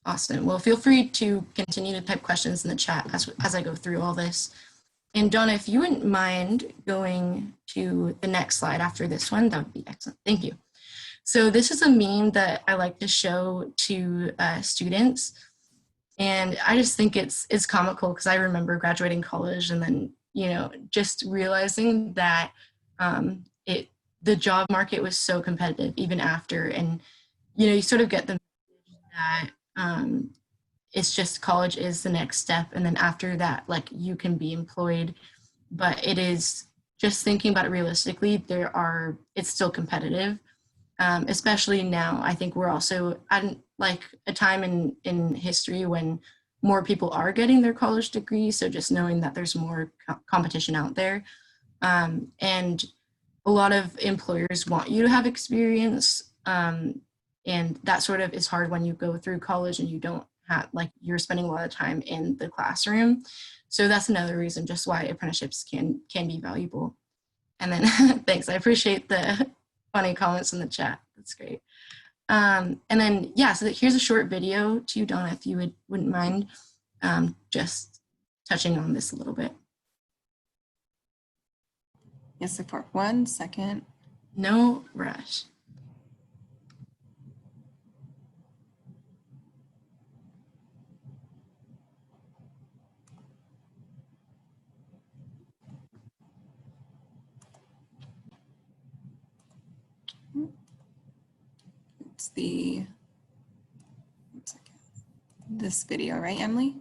[SPEAKER 1] Awesome. Well, feel free to continue to type questions in the chat as I go through all this. And Donna, if you wouldn't mind going to the next slide after this one, that would be excellent. Thank you. So this is a meme that I like to show to students. And I just think it's comical because I remember graduating college and then, you know, just realizing that the job market was so competitive even after. And, you know, you sort of get the message that it's just college is the next step. And then after that, like you can be employed, but it is just thinking about it realistically, it's still competitive. Especially now, I think we're also at like a time in history when more people are getting their college degree. So just knowing that there's more competition out there. And a lot of employers want you to have experience. And that sort of is hard when you go through college and you don't have, like, you're spending a lot of time in the classroom. So that's another reason just why apprenticeships can be valuable. And then thanks, I appreciate the funny comments in the chat. That's great. And then, yeah, so here's a short video to you, Donna, if you wouldn't mind just touching on this a little bit.
[SPEAKER 2] Yes, for 1 second.
[SPEAKER 1] No rush.
[SPEAKER 2] It's this video, right, Emily?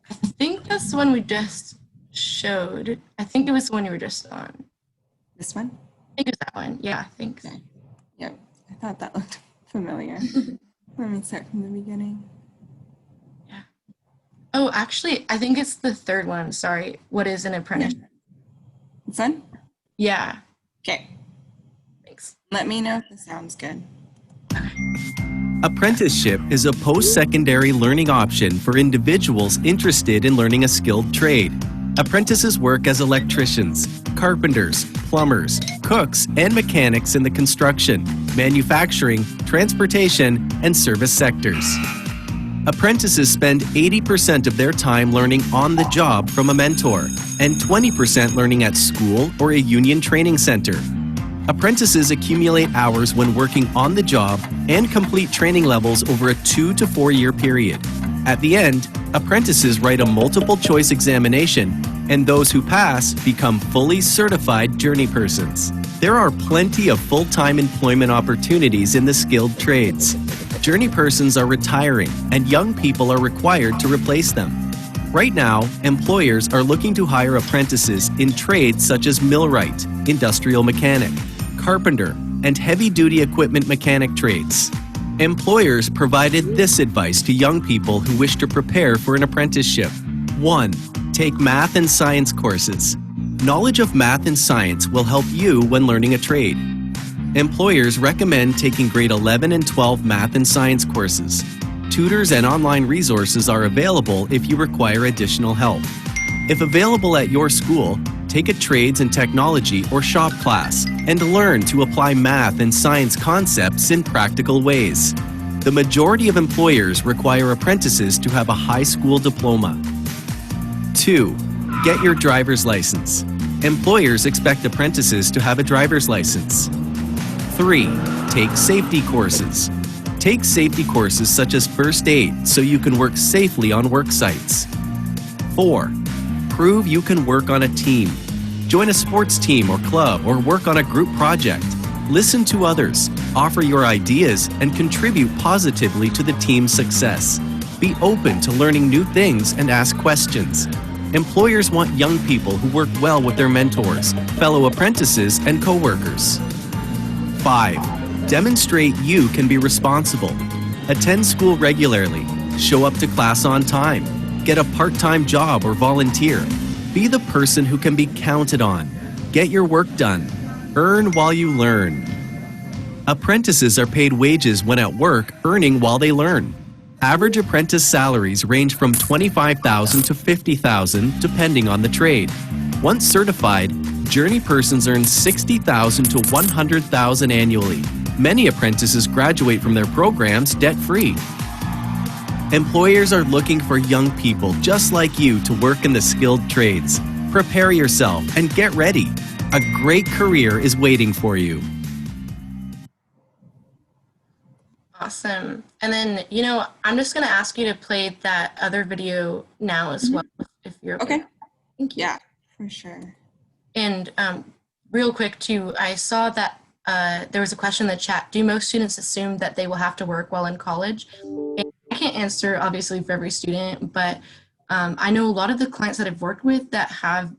[SPEAKER 1] I think that's the one we just showed. I think it was the one you were just on.
[SPEAKER 2] This one?
[SPEAKER 1] I think it was that one. Yeah, I think so.
[SPEAKER 2] Yep, I thought that looked familiar. Let me start from the beginning.
[SPEAKER 1] Yeah. Oh, actually, I think it's the third one. Sorry. What is an apprenticeship?
[SPEAKER 2] This one?
[SPEAKER 1] Yeah.
[SPEAKER 2] Okay.
[SPEAKER 1] Thanks.
[SPEAKER 2] Let me know if this sounds good.
[SPEAKER 10] Apprenticeship is a post-secondary learning option for individuals interested in learning a skilled trade. Apprentices work as electricians, carpenters, plumbers, cooks, and mechanics in the construction, manufacturing, transportation, and service sectors. Apprentices spend 80% of their time learning on the job from a mentor and 20% learning at school or a union training center. Apprentices accumulate hours when working on the job and complete training levels over a 2 to 4 year period. At the end, apprentices write a multiple choice examination, and those who pass become fully certified journey persons. There are plenty of full-time employment opportunities in the skilled trades. Journey persons are retiring, and young people are required to replace them. Right now, employers are looking to hire apprentices in trades such as millwright, industrial mechanic, carpenter, and heavy-duty equipment mechanic trades. Employers provided this advice to young people who wish to prepare for an apprenticeship. 1. Take math and science courses. Knowledge of math and science will help you when learning a trade. Employers recommend taking grade 11 and 12 math and science courses. Tutors and online resources are available if you require additional help. If available at your school, take a trades and technology or shop class and learn to apply math and science concepts in practical ways. The majority of employers require apprentices to have a high school diploma. 2. Get your driver's license. Employers expect apprentices to have a driver's license. 3. Take safety courses. Take safety courses such as first aid so you can work safely on work sites. 4. Prove you can work on a team. Join a sports team or club or work on a group project. Listen to others, offer your ideas, and contribute positively to the team's success. Be open to learning new things and ask questions. Employers want young people who work well with their mentors, fellow apprentices, and coworkers. 5. Demonstrate you can be responsible. Attend school regularly. Show up to class on time. Get a part-time job or volunteer. Be the person who can be counted on. Get your work done. Earn while you learn. Apprentices are paid wages when at work, earning while they learn. Average apprentice salaries range from $25,000 to $50,000 depending on the trade. Once certified, journey persons earn $60,000 to $100,000 annually. Many apprentices graduate from their programs debt-free. Employers are looking for young people just like you to work in the skilled trades. Prepare yourself and get ready. A great career is waiting for you.
[SPEAKER 1] Awesome. And then, I'm just going to ask you to play that other video now as well, if you're okay.
[SPEAKER 2] Okay.
[SPEAKER 1] Thank you.
[SPEAKER 2] Yeah, for sure.
[SPEAKER 1] And real quick too, I saw that there was a question in the chat. Do most students assume that they will have to work while in college? And I can't answer obviously for every student, but I know a lot of the clients that I've worked with that have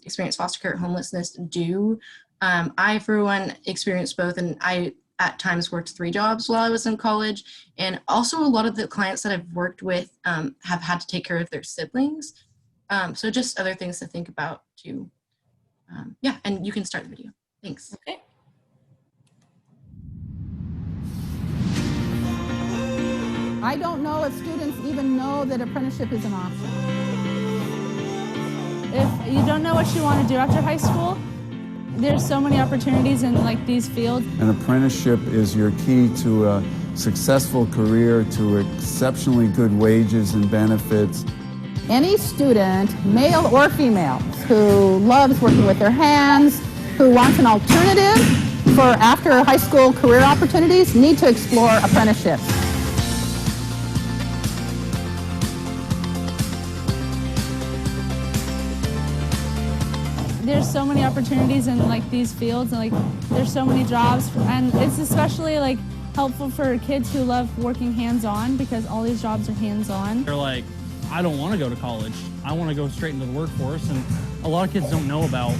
[SPEAKER 1] experienced foster care homelessness do. I, for one, experienced both, and I at times worked 3 jobs while I was in college. And also a lot of the clients that I've worked with have had to take care of their siblings. So just other things to think about too. Yeah, and you can start the video. Thanks.
[SPEAKER 2] Okay.
[SPEAKER 11] I don't know if students even know that apprenticeship is an option. If you don't know what you want to do after high school, there's so many opportunities in these fields.
[SPEAKER 12] An apprenticeship is your key to a successful career, to exceptionally good wages and benefits.
[SPEAKER 11] Any student, male or female, who loves working with their hands, who wants an alternative for after high school career opportunities, need to explore apprenticeships. There's so many opportunities in these fields, and there's so many jobs, and it's especially helpful for kids who love working hands-on, because all these jobs are hands-on.
[SPEAKER 13] They're like, I don't want to go to college. I want to go straight into the workforce, and a lot of kids don't know about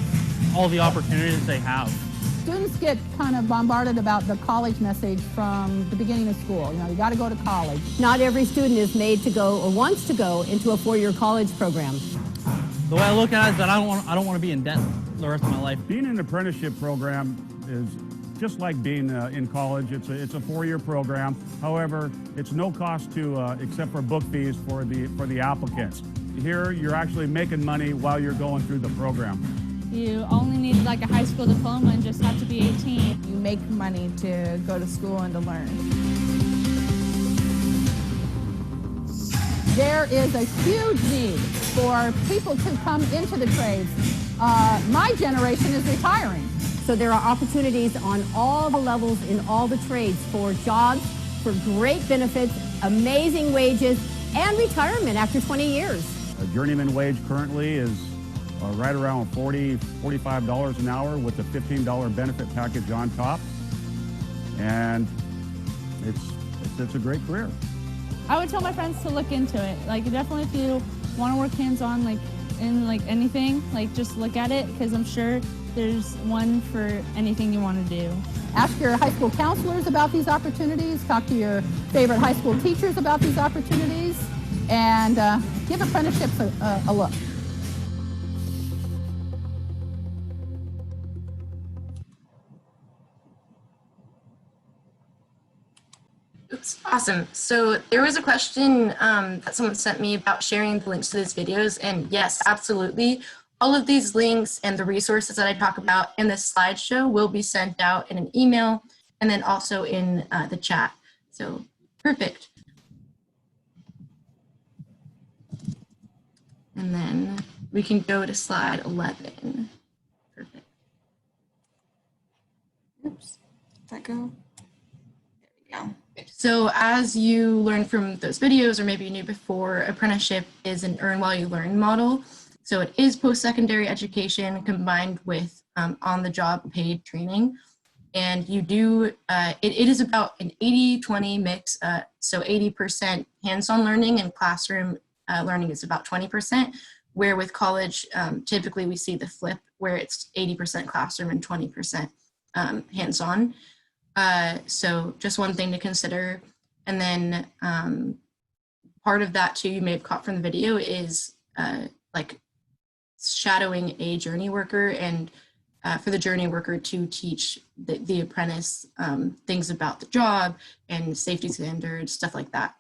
[SPEAKER 13] all the opportunities they have.
[SPEAKER 11] Students get kind of bombarded about the college message from the beginning of school. You got to go to college.
[SPEAKER 14] Not every student is made to go or wants to go into a 4-year college program.
[SPEAKER 13] The way I look at it is that I don't want to be in debt the rest of my life.
[SPEAKER 15] Being in an apprenticeship program is just like being in college. It's a 4-year program. However, it's no cost to except for book fees for the applicants. Here, you're actually making money while you're going through the program.
[SPEAKER 11] You only need a high school diploma and just have to be 18. You make money to go to school and to learn. There is a huge need for people to come into the trades. My generation is retiring.
[SPEAKER 14] So there are opportunities on all the levels in all the trades for jobs, for great benefits, amazing wages, and retirement after 20 years.
[SPEAKER 15] A journeyman wage currently is right around $40, $45 an hour with a $15 benefit package on top. And it's a great career.
[SPEAKER 11] I would tell my friends to look into it. Definitely if you want to work hands-on, in anything, just look at it, because I'm sure there's one for anything you want to do. Ask your high school counselors about these opportunities. Talk to your favorite high school teachers about these opportunities, and give apprenticeships a look.
[SPEAKER 1] Oops, awesome. So there was a question that someone sent me about sharing the links to these videos, and yes, absolutely. All of these links and the resources that I talk about in this slideshow will be sent out in an email and then also in the chat. So perfect. And then we can go to slide 11. Perfect.
[SPEAKER 2] Oops, did that go? There we go.
[SPEAKER 1] So as you learn from those videos, or maybe you knew before, apprenticeship is an earn while you learn model. So it is post-secondary education combined with on-the-job paid training. And you do, it is about an 80-20 mix. So 80% hands-on learning and classroom learning is about 20%, where with college, typically we see the flip where it's 80% classroom and 20% hands-on. So just one thing to consider. And then part of that too, you may have caught from the video, is shadowing a journey worker and for the journey worker to teach the apprentice things about the job and safety standards, stuff like that.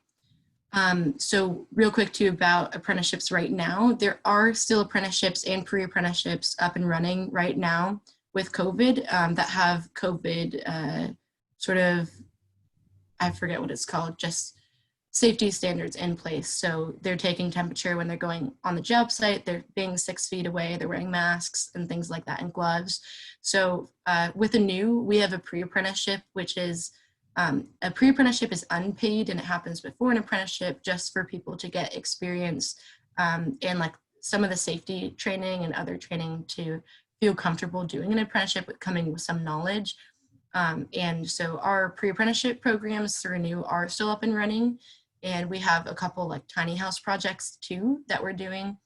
[SPEAKER 1] So real quick too about apprenticeships right now, there are still apprenticeships and pre-apprenticeships up and running right now with COVID that have COVID sort of, I forget what it's called, just safety standards in place. So they're taking temperature when they're going on the job site, they're being 6 feet away, they're wearing masks and things like that and gloves. So with a new, we have a pre-apprenticeship, which is a pre-apprenticeship is unpaid and it happens before an apprenticeship just for people to get experience and like some of the safety training and other training to feel comfortable doing an apprenticeship with coming with some knowledge. And so our pre-apprenticeship programs through New are still up and running. And we have a couple like tiny house projects too that we're doing.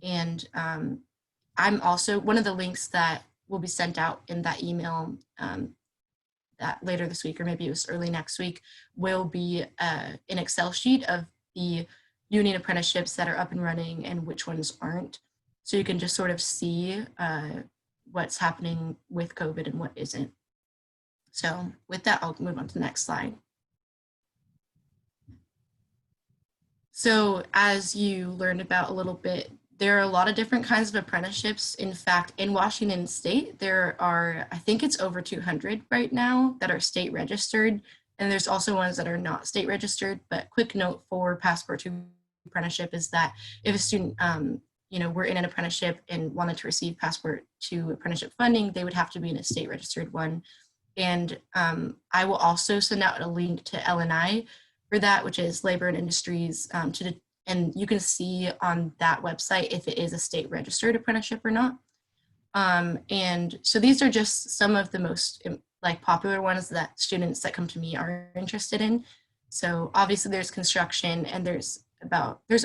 [SPEAKER 1] And I'm also, one of the links that will be sent out in that email that later this week, or maybe it was early next week, will be an Excel sheet of the union apprenticeships that are up and running and which ones aren't. So you can just sort of see what's happening with COVID and what isn't. So with that, I'll move on to the next slide. So as you learned about a little bit, there are a lot of different kinds of apprenticeships. In fact, in Washington State, there are, I think it's over 200 right now that are state registered. And there's also ones that are not state registered. But quick note for Passport to Apprenticeship is that if a student, were in an apprenticeship and wanted to receive Passport to Apprenticeship funding, they would have to be in a state registered one. And I will also send out a link to LNI for that, which is Labor and Industries, and you can see on that website if it is a state registered apprenticeship or not. And so these are just some of the most like popular ones that students that come to me are interested in. So obviously there's construction and there's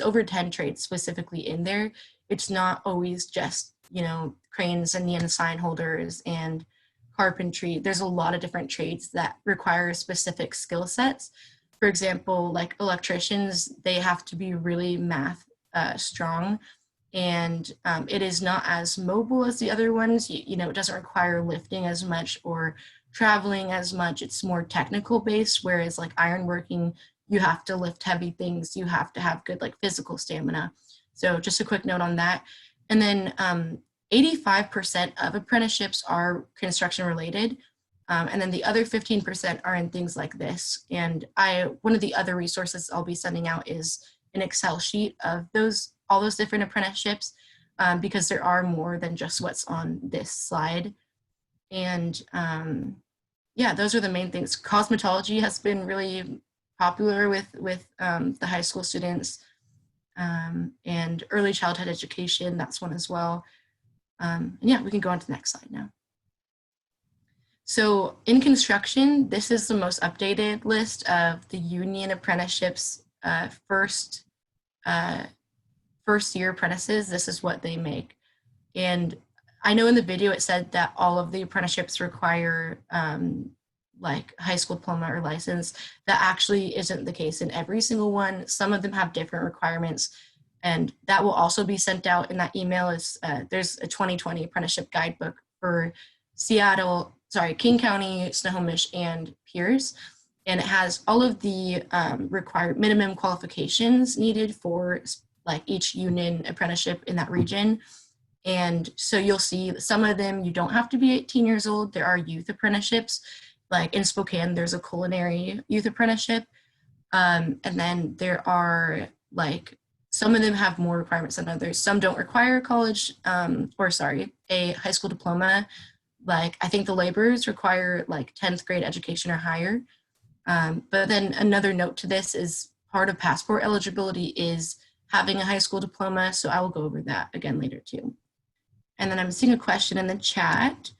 [SPEAKER 1] over 10 trades specifically in there. It's not always just, cranes and neon sign holders and carpentry. There's a lot of different trades that require specific skill sets. For example, like electricians, they have to be really math strong, and it is not as mobile as the other ones. It doesn't require lifting as much or traveling as much. It's more technical based, whereas like ironworking, you have to lift heavy things. You have to have good like physical stamina. So just a quick note on that. And then 85% of apprenticeships are construction related. And then the other 15% are in things like this. And one of the other resources I'll be sending out is an Excel sheet of all those different apprenticeships, because there are more than just what's on this slide. And yeah, those are the main things. Cosmetology has been really popular with the high school students, and early childhood education, that's one as well. And yeah, we can go on to the next slide now. So in construction, this is the most updated list of the union apprenticeships first year apprentices. This is what they make. And I know in the video it said that all of the apprenticeships require like high school diploma or license. That actually isn't the case in every single one. Some of them have different requirements, and that will also be sent out in that email. There's a 2020 apprenticeship guidebook for King County, Snohomish, and Pierce. And it has all of the required minimum qualifications needed for like each union apprenticeship in that region. And so you'll see some of them, you don't have to be 18 years old. There are youth apprenticeships. Like in Spokane, there's a culinary youth apprenticeship. And then there are like, some of them have more requirements than others. Some don't require a high school diploma. Like I think the laborers require like 10th grade education or higher. But then another note to this is part of passport eligibility is having a high school diploma. So I will go over that again later too. And then I'm seeing a question in the chat.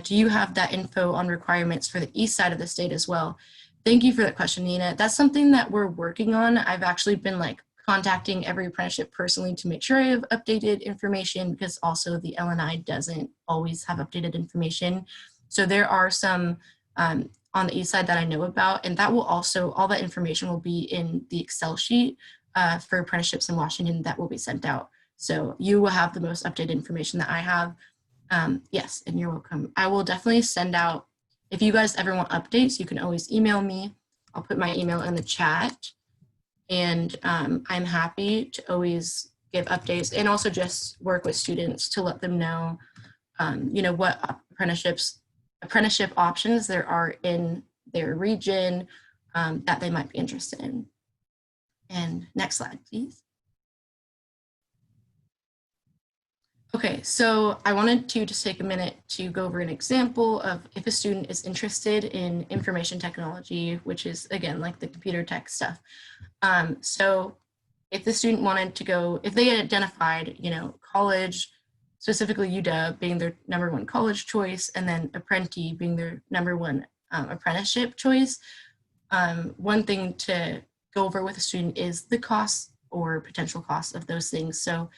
[SPEAKER 1] Do you have that info on requirements for the east side of the state as well? Thank you for that question, Nina. That's something that we're working on. I've actually been like contacting every apprenticeship personally to make sure I have updated information, because also the LNI doesn't always have updated information. So there are some on the east side that I know about, and that will also, all that information will be in the Excel sheet for apprenticeships in Washington that will be sent out. So you will have the most updated information that I have. Yes, and you're welcome. I will definitely send out, if you guys ever want updates, you can always email me. I'll put my email in the chat. And I'm happy to always give updates and also just work with students to let them know, you know, what apprenticeship options there are in their region that they might be interested in. And next slide, please. Okay, so I wanted to just take a minute to go over an example of if a student is interested in information technology, which is, again, like the computer tech stuff. So if the student wanted to go, if they identified, you know, college, specifically UW being their #1 college choice, and then Apprenti being their #1 apprenticeship choice, one thing to go over with a student is the cost or potential cost of those things. So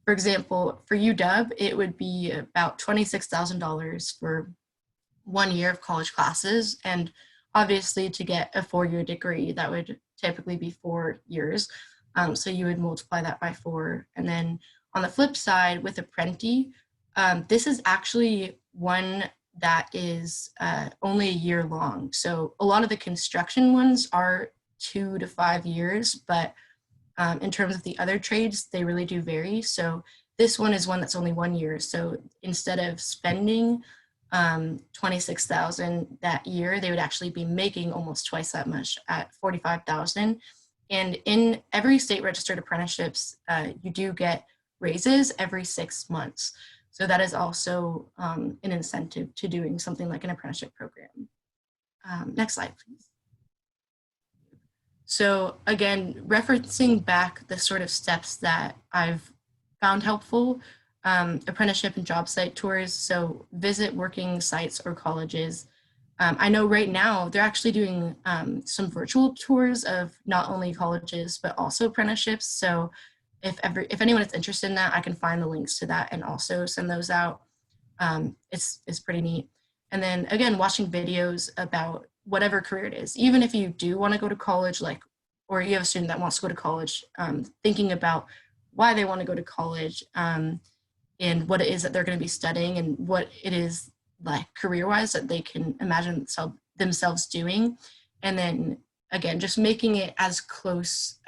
[SPEAKER 1] for example, for UW, it would be about $26,000 for 1 year of college classes. And obviously to get a 4-year degree, that would typically be 4 years. So you would multiply that by 4. And then on the flip side with Apprenti, this is actually one that is only a year long. So a lot of the construction ones are 2 to 5 years, but in terms of the other trades, they really do vary. So this one is one that's only 1 year. So instead of spending $26,000 that year, they would actually be making almost twice that much at $45,000. And in every state registered apprenticeships, you do get raises every 6 months. So that is also an incentive to doing something like an apprenticeship program. Next slide, please. So again, referencing back the sort of steps that I've found helpful, apprenticeship and job site tours. So visit working sites or colleges. I know right now they're actually doing some virtual tours of not only colleges, but also apprenticeships. So if anyone is interested in that, I can find the links to that and also send those out. It's pretty neat. And then again, watching videos about whatever career it is, even if you do want to go to college, like, or you have a student that wants to go to college, thinking about why they want to go to college and what it is that they're going to be studying and what it is like career-wise that they can imagine themselves doing. And then again, just making it as close,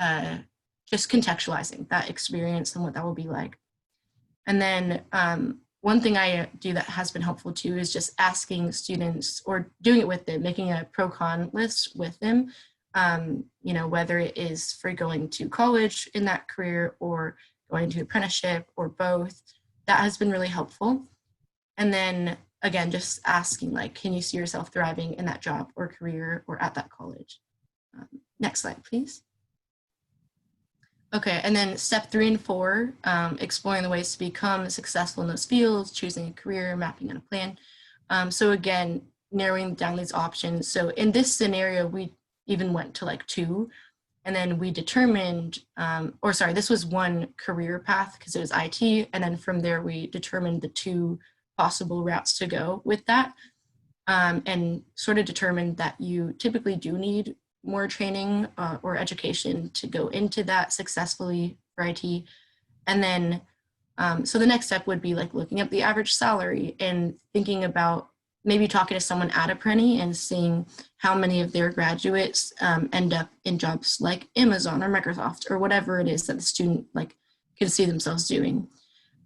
[SPEAKER 1] just contextualizing that experience and what that will be like. And then one thing I do that has been helpful too is just asking students or doing it with them, making a pro-con list with them, you know, whether it is for going to college in that career or going to apprenticeship or both. That has been really helpful. And then again, just asking like, can you see yourself thriving in that job or career or at that college? Next slide, please. Okay, and then step 3 and 4, exploring the ways to become successful in those fields, choosing a career, mapping out a plan. So again, narrowing down these options. So in this scenario, we even went to like 2, and then we determined, or sorry, this was one career path because it was IT, and then from there we determined the 2 possible routes to go with that, and sort of determined that you typically do need more training or education to go into that successfully for IT. And then, so the next step would be like looking at the average salary and thinking about maybe talking to someone at Apprenti and seeing how many of their graduates end up in jobs like Amazon or Microsoft or whatever it is that the student like can see themselves doing.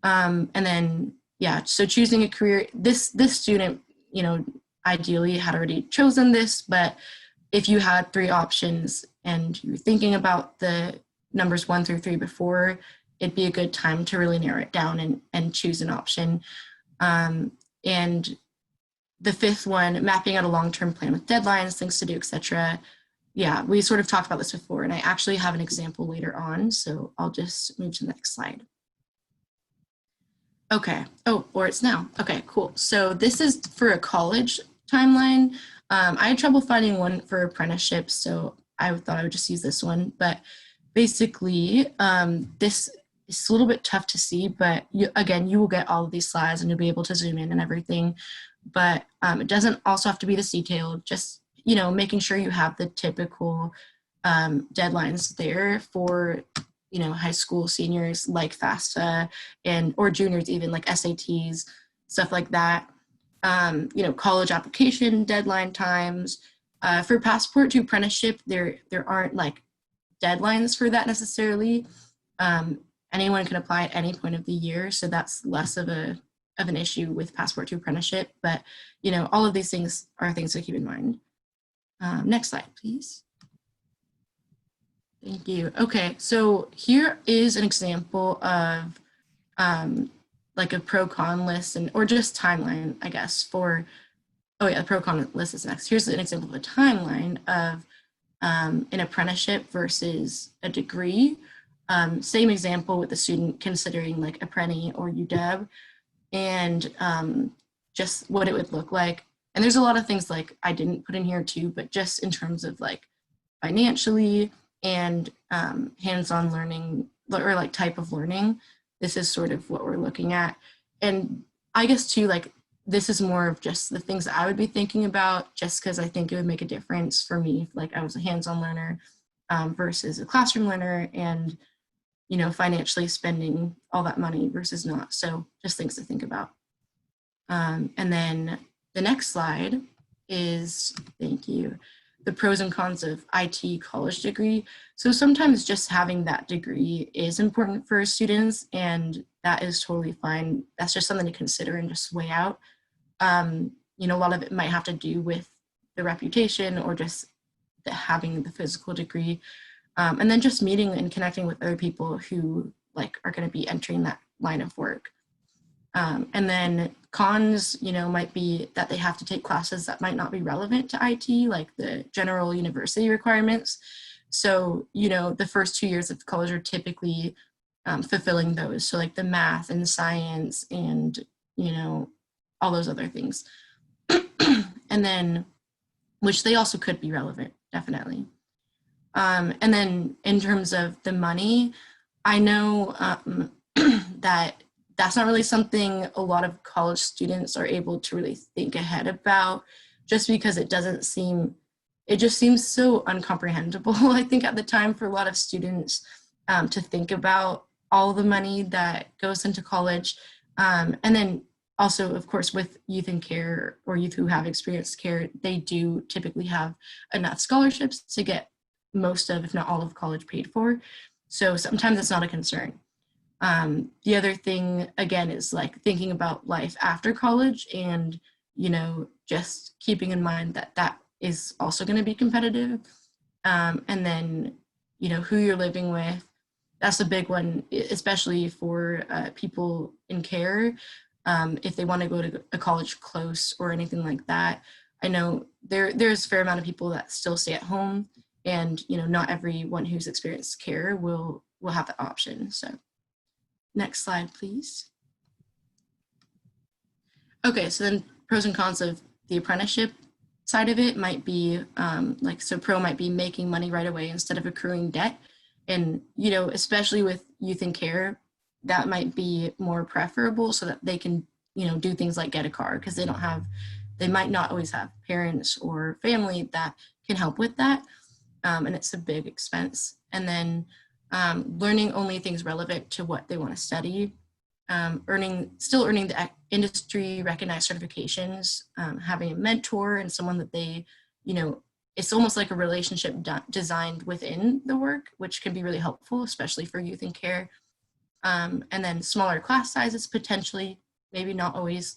[SPEAKER 1] And then, yeah, so choosing a career, this student, you know, ideally had already chosen this, but if you had 3 options and you're thinking about the numbers 1 through 3 before, it'd be a good time to really narrow it down and choose an option. And the 5th one, mapping out a long-term plan with deadlines, things to do, etc. Yeah, we sort of talked about this before, and I actually have an example later on, so I'll just move to the next slide. Okay, oh, or it's now. Okay, cool. So this is for a college timeline. I had trouble finding one for apprenticeships, so I thought I would just use this one. But basically, this is a little bit tough to see, but again, you will get all of these slides and you'll be able to zoom in and everything. But it doesn't also have to be this detailed, just, you know, making sure you have the typical deadlines there for, you know, high school seniors like FAFSA or juniors even like SATs. stuff like that. You know, college application deadline times. For passport to apprenticeship, there aren't like deadlines for that necessarily. Anyone can apply at any point of the year, so that's less of an issue with passport to apprenticeship. But you know, all of these things are things to keep in mind. Next slide, please. Thank you. Okay, so here is an example of like a pro-con list or just timeline, I guess, for, oh yeah, the pro-con list is next. Here's an example of a timeline of an apprenticeship versus a degree. Same example with the student considering like Apprenti or UW, and just what it would look like. And there's a lot of things like I didn't put in here too, but just in terms of like financially and hands-on learning or like type of learning, this is sort of what we're looking at. And I guess too, like this is more of just the things that I would be thinking about, just because I think it would make a difference for me if like I was a hands-on learner versus a classroom learner, and you know, financially spending all that money versus not. So just things to think about. And then the next slide is, thank you, the pros and cons of IT college degree. So sometimes just having that degree is important for students, and that is totally fine. That's just something to consider and just weigh out. You know, a lot of it might have to do with the reputation or just having the physical degree. And then just meeting and connecting with other people who like are going to be entering that line of work. And then cons, you know, might be that they have to take classes that might not be relevant to IT, like the general university requirements. So, you know, the first 2 years of college are typically fulfilling those. So like the math and science and, you know, all those other things. And then, which they also could be relevant, definitely. And then in terms of the money, I know that that's not really something a lot of college students are able to really think ahead about, just because it just seems so uncomprehendable, I think, at the time for a lot of students to think about all the money that goes into college. And then also, of course, with youth in care or youth who have experienced care, they do typically have enough scholarships to get most of, if not all of college paid for. So sometimes it's not a concern. The other thing, again, is like thinking about life after college and, you know, just keeping in mind that that is also going to be competitive. And then, you know, who you're living with, that's a big one, especially for people in care. If they want to go to a college close or anything like that. I know there's a fair amount of people that still stay at home, and, you know, not everyone who's experienced care will have that option. So next slide, please. Okay, so then pros and cons of the apprenticeship side of it might be so pro might be making money right away instead of accruing debt. And, you know, especially with youth in care, that might be more preferable so that they can, you know, do things like get a car, because they might not always have parents or family that can help with that. And it's a big expense. And then learning only things relevant to what they want to study, still earning the industry recognized certifications, having a mentor and someone that they, you know, it's almost like a relationship designed within the work, which can be really helpful, especially for youth in care. And then smaller class sizes, potentially, maybe not always,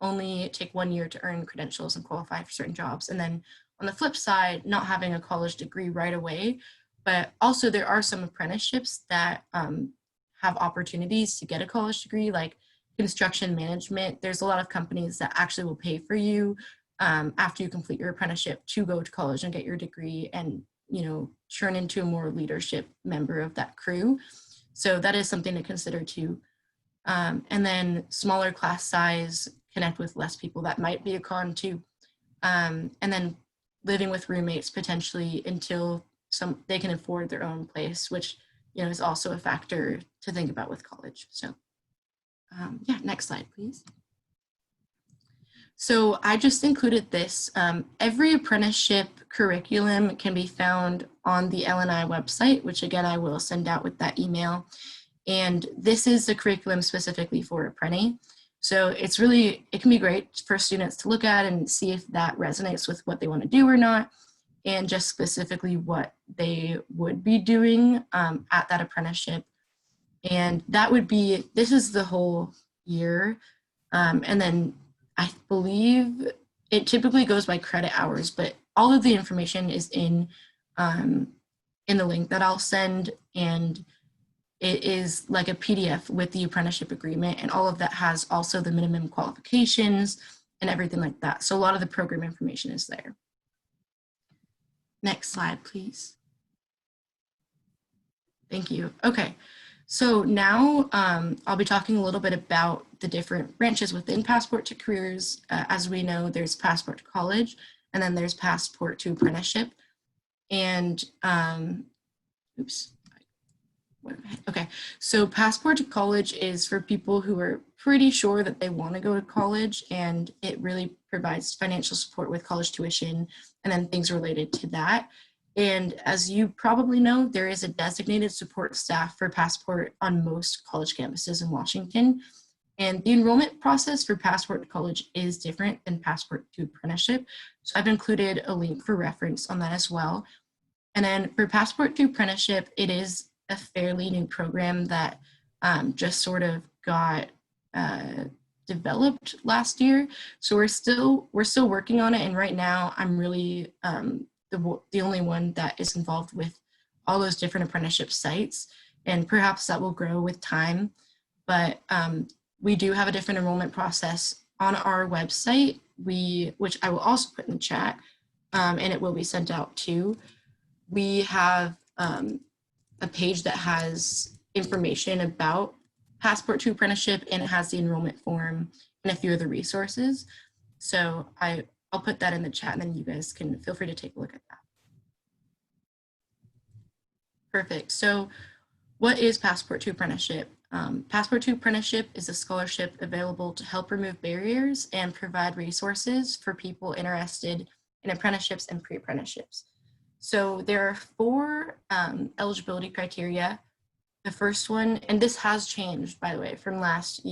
[SPEAKER 1] only take 1 year to earn credentials and qualify for certain jobs. And then on the flip side, not having a college degree right away, but also there are some apprenticeships that have opportunities to get a college degree, like construction management. There's a lot of companies that actually will pay for you after you complete your apprenticeship to go to college and get your degree and, you know, turn into a more leadership member of that crew. So that is something to consider too. And then smaller class size, connect with less people, that might be a con too. And then living with roommates potentially until they can afford their own place, which, you know, is also a factor to think about with college. So yeah, next slide, please. So I just included this. Every apprenticeship curriculum can be found on the LNI website, which again, I will send out with that email. And this is the curriculum specifically for Apprenti. So it can be great for students to look at and see if that resonates with what they want to do or not, and just specifically what they would be doing at that apprenticeship. And this is the whole year. And then I believe it typically goes by credit hours, but all of the information is in the link that I'll send, and it is like a PDF with the apprenticeship agreement, and all of that has also the minimum qualifications and everything like that. So a lot of the program information is there. Next slide, please. Thank you. Okay, so now I'll be talking a little bit about the different branches within Passport to Careers. As we know, there's Passport to College, and then there's Passport to Apprenticeship. And okay, so Passport to College is for people who are pretty sure that they want to go to college, and it really provides financial support with college tuition and then things related to that. And as you probably know, there is a designated support staff for Passport on most college campuses in Washington. And the enrollment process for Passport to College is different than Passport to Apprenticeship. So I've included a link for reference on that as well. And then for Passport to Apprenticeship, it is a fairly new program that just sort of got developed last year. So we're still working on it. And right now I'm really the only one that is involved with all those different apprenticeship sites. And perhaps that will grow with time. But we do have a different enrollment process on our website, which I will also put in the chat, and it will be sent out too. We have a page that has information about Passport to Apprenticeship, and it has the enrollment form and a few other resources. So I'll put that in the chat, and then you guys can feel free to take a look at that. Perfect. So what is Passport to Apprenticeship? Passport to Apprenticeship is a scholarship available to help remove barriers and provide resources for people interested in apprenticeships and pre-apprenticeships. So there are 4 eligibility criteria. The first one, and this has changed, by the way, from last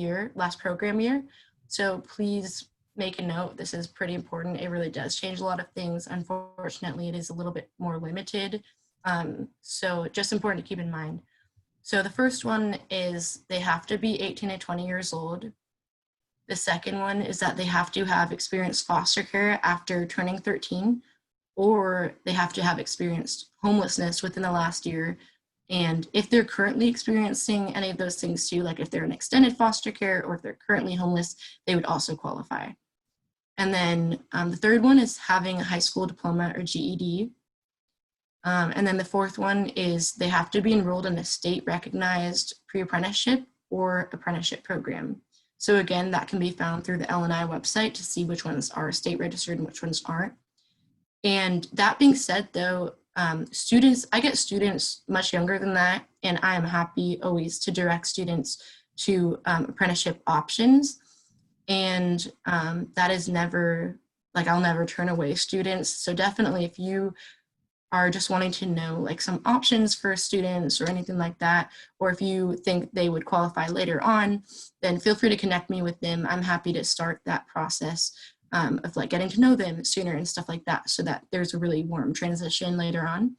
[SPEAKER 1] program year. So please make a note. This is pretty important. It really does change a lot of things. Unfortunately, it is a little bit more limited. So just important to keep in mind. So the first one is they have to be 18 to 20 years old. The second one is that they have to have experienced foster care after turning 13, or they have to have experienced homelessness within the last year. And if they're currently experiencing any of those things too, like if they're in extended foster care or if they're currently homeless, they would also qualify. And then the third one is having a high school diploma or GED. And then the fourth one is they have to be enrolled in a state recognized pre-apprenticeship or apprenticeship program. So again, that can be found through the LNI website to see which ones are state registered and which ones aren't. And that being said though, I get students much younger than that, and I am happy always to direct students to apprenticeship options. And that is never, I'll never turn away students. So definitely if you are just wanting to know some options for students or anything like that, or if you think they would qualify later on, then feel free to connect me with them. I'm happy to start that process of getting to know them sooner and stuff like that, so that there's a really warm transition later on.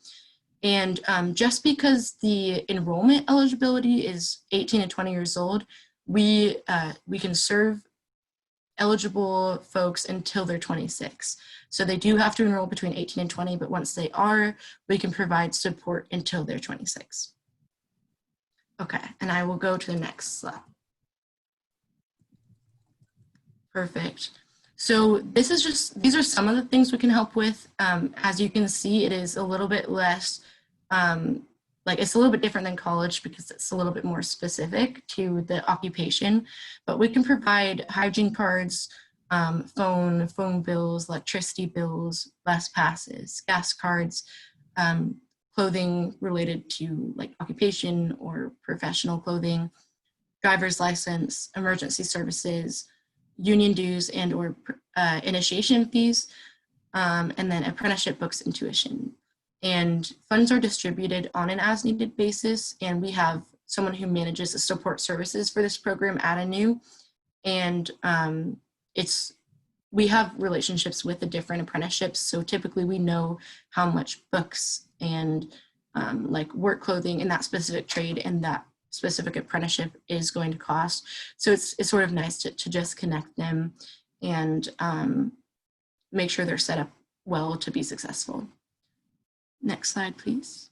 [SPEAKER 1] And just because the enrollment eligibility is 18 to 20 years old, we can serve eligible folks until they're 26. So they do have to enroll between 18 and 20, but once they are, we can provide support until they're 26. Okay, and I will go to the next slide. Perfect. So these are some of the things we can help with. As you can see, it is a little bit less, it's a little bit different than college because it's a little bit more specific to the occupation, but we can provide hygiene cards, phone bills, electricity bills, bus passes, gas cards, clothing related to occupation or professional clothing, driver's license, emergency services, union dues and or initiation fees, and then apprenticeship books and tuition. And funds are distributed on an as needed basis, and we have someone who manages the support services for this program at ANU, And we have relationships with the different apprenticeships. So typically we know how much books and like work clothing in that specific trade and that specific apprenticeship is going to cost. So it's sort of nice to just connect them and make sure they're set up well to be successful. Next slide, please.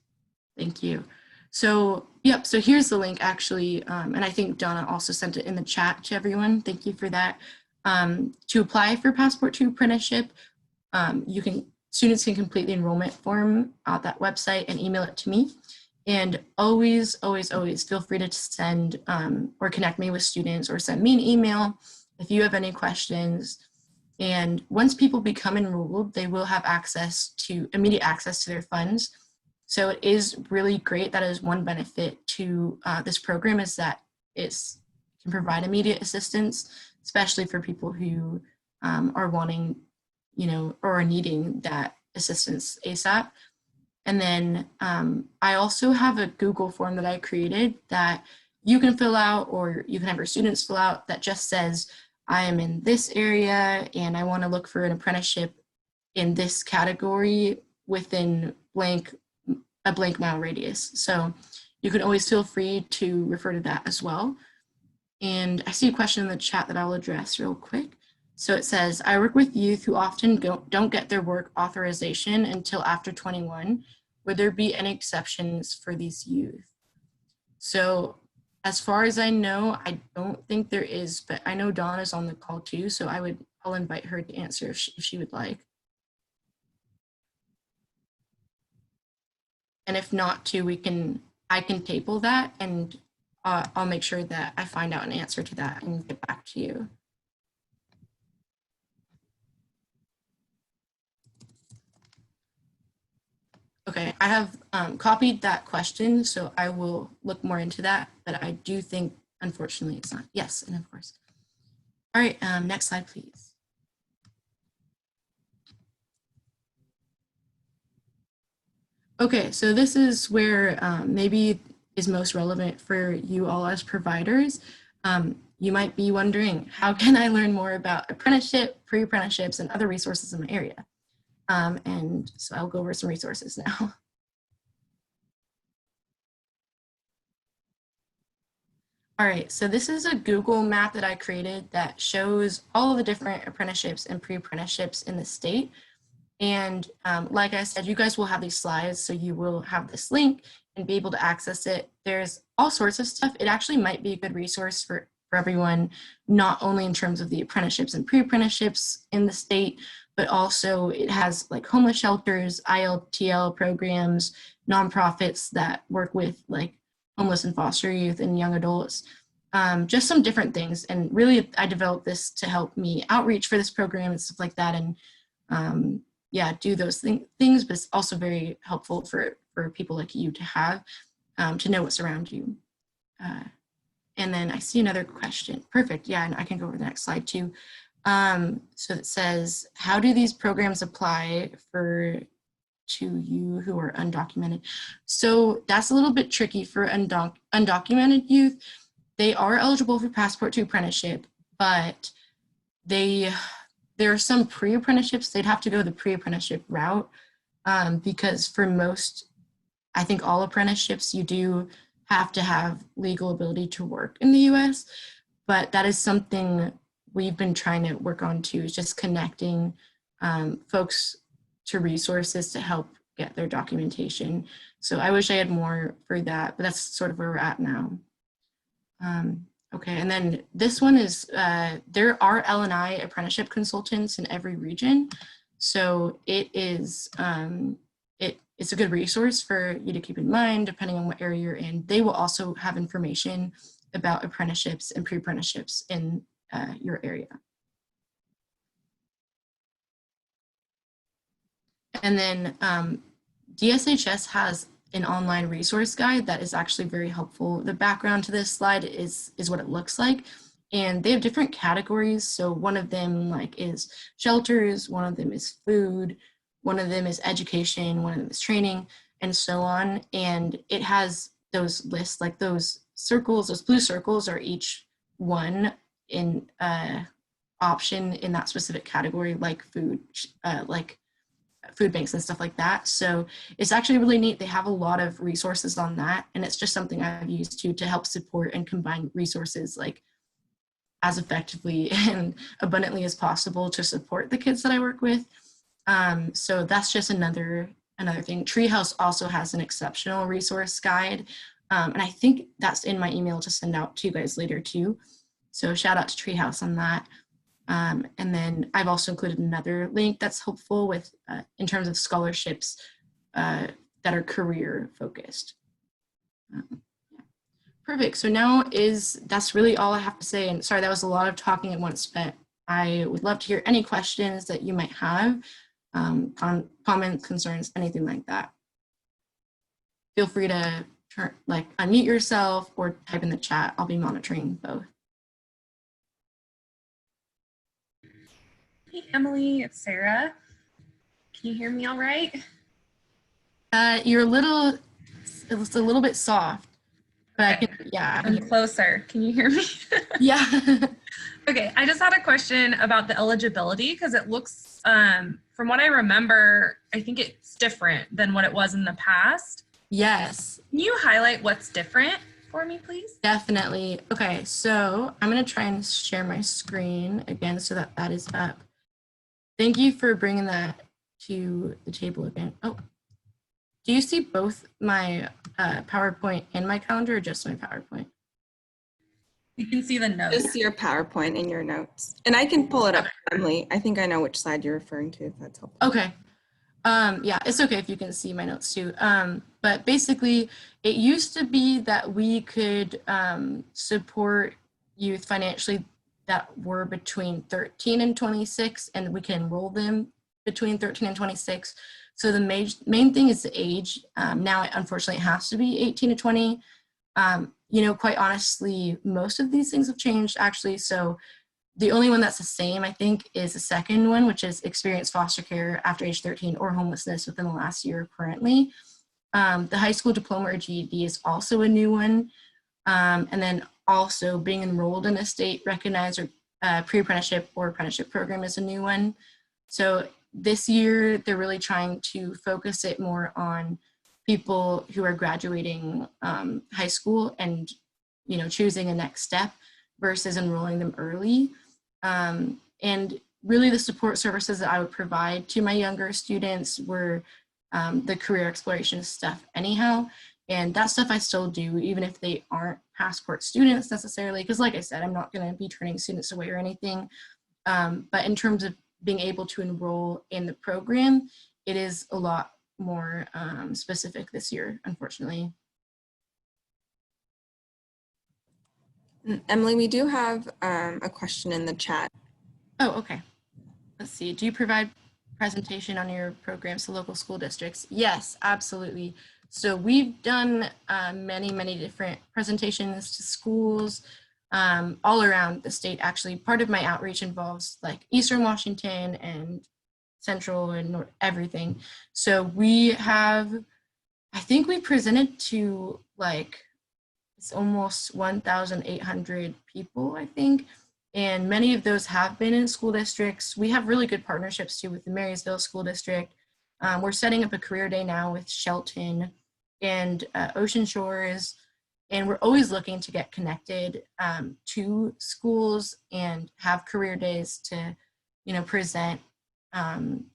[SPEAKER 1] Thank you. So, yep, so here's the link actually, and I think Donna also sent it in the chat to everyone. Thank you for that. To apply for Passport to Apprenticeship, students can complete the enrollment form at that website and email it to me. And always, always, always feel free to send or connect me with students or send me an email if you have any questions. And once people become enrolled, they will have immediate access to their funds. So it is really great. That is one benefit to this program, is that it can provide immediate assistance, especially for people who are wanting, or are needing that assistance ASAP. And then I also have a Google form that I created that you can fill out, or you can have your students fill out, that just says, I am in this area and I want to look for an apprenticeship in this category within a blank mile radius. So you can always feel free to refer to that as well. And I see a question in the chat that I'll address real quick. So it says, I work with youth who often don't get their work authorization until after 21. Would there be any exceptions for these youth? So as far as I know, I don't think there is, but I know Dawn is on the call too, so I'll invite her to answer if she would like. And if not too, I can table that, and I'll make sure that I find out an answer to that and get back to you. Okay, I have copied that question, so I will look more into that, but I do think, unfortunately, it's not. Yes, and of course. All right, next slide, please. Okay, so this is where maybe is most relevant for you all as providers. You might be wondering, how can I learn more about apprenticeship, pre-apprenticeships, and other resources in my area? And so I'll go over some resources now. All right, so this is a Google map that I created that shows all of the different apprenticeships and pre-apprenticeships in the state. And like I said, you guys will have these slides, so you will have this link and be able to access it. There's all sorts of stuff. It actually might be a good resource for everyone, not only in terms of the apprenticeships and pre-apprenticeships in the state, but also it has like homeless shelters, ILTL programs, nonprofits that work with like homeless and foster youth and young adults, just some different things. And really, I developed this to help me outreach for this program and stuff like that. And yeah, do those things, but it's also very helpful for people like you to have, to know what's around you. And then I see another question. Perfect, yeah, and I can go over the next slide too. So it says, how do these programs apply to you who are undocumented? So that's a little bit tricky for undocumented youth. They are eligible for Passport to Apprenticeship, but there are some pre-apprenticeships, they'd have to go the pre-apprenticeship route, because for most, I think all apprenticeships, you do have to have legal ability to work in the US, but that is something we've been trying to work on too, is just connecting folks to resources to help get their documentation. So I wish I had more for that, but that's sort of where we're at now. Okay, and then this one is, there are L&I apprenticeship consultants in every region. So it is, it's a good resource for you to keep in mind, depending on what area you're in. They will also have information about apprenticeships and pre-apprenticeships in your area. And then DSHS has an online resource guide that is actually very helpful. The background to this slide is what it looks like. And they have different categories. So one of them is shelters, one of them is food, one of them is education, one of them is training, and so on. And it has those lists, like those circles, those blue circles are each one in option in that specific category, like food banks and stuff like that. So it's actually really neat. They have a lot of resources on that, and it's just something I've used to help support and combine resources like as effectively and abundantly as possible to support the kids that I work with. So that's just another thing. Treehouse also has an exceptional resource guide, and I think that's in my email to send out to you guys later too. So shout out to Treehouse on that. And then I've also included another link that's helpful with in terms of scholarships that are career focused. Perfect. So now that's really all I have to say. And sorry, that was a lot of talking at once, but I would love to hear any questions that you might have, comments, concerns, anything like that. Feel free to unmute yourself or type in the chat. I'll be monitoring both.
[SPEAKER 16] Hey, Emily, it's Sarah. Can you hear me all right?
[SPEAKER 1] You're it's a little bit soft, but okay.
[SPEAKER 16] I'm closer. Can you hear me?
[SPEAKER 1] Yeah.
[SPEAKER 16] Okay, I just had a question about the eligibility because it looks, from what I remember, I think it's different than what it was in the past.
[SPEAKER 1] Yes.
[SPEAKER 16] Can you highlight what's different for me, please?
[SPEAKER 1] Definitely. Okay, so I'm going to try and share my screen again so that is up. Thank you for bringing that to the table again. Oh, do you see both my PowerPoint and my calendar, or just my PowerPoint?
[SPEAKER 16] You can see the notes.
[SPEAKER 2] Just your PowerPoint and your notes. And I can pull it up, Emily. I think I know which slide you're referring to, if that's helpful.
[SPEAKER 1] Okay. Yeah, it's okay if you can see my notes too. But basically, it used to be that we could support youth financially that were between 13 and 26, and we can enroll them between 13 and 26. So the main thing is the age. Now, unfortunately, it has to be 18 to 20. You know, quite honestly, most of these things have changed actually. So the only one that's the same, I think, is the second one, which is experienced foster care after age 13 or homelessness within the last year currently. The high school diploma or GED is also a new one. And then also being enrolled in a state recognized or pre-apprenticeship or apprenticeship program is a new one. So this year, they're really trying to focus it more on people who are graduating high school and, you know, choosing a next step versus enrolling them early. And really the support services that I would provide to my younger students were the career exploration stuff anyhow. And that stuff I still do, even if they aren't passport students necessarily, because like I said, I'm not going to be turning students away or anything. But in terms of being able to enroll in the program, it is a lot more specific this year, unfortunately.
[SPEAKER 2] Emily, we do have a question in the chat.
[SPEAKER 1] Oh, okay. Let's see. Do you provide presentation on your programs to local school districts? Yes, absolutely. So we've done many different presentations to schools all around the state. Actually, part of my outreach involves like Eastern Washington and Central and everything. So we have, I think we presented to like, it's almost 1,800 people, I think. And many of those have been in school districts. We have really good partnerships too with the Marysville School District. We're setting up a career day now with Shelton and Ocean Shores. And we're always looking to get connected to schools and have career days to, you know, present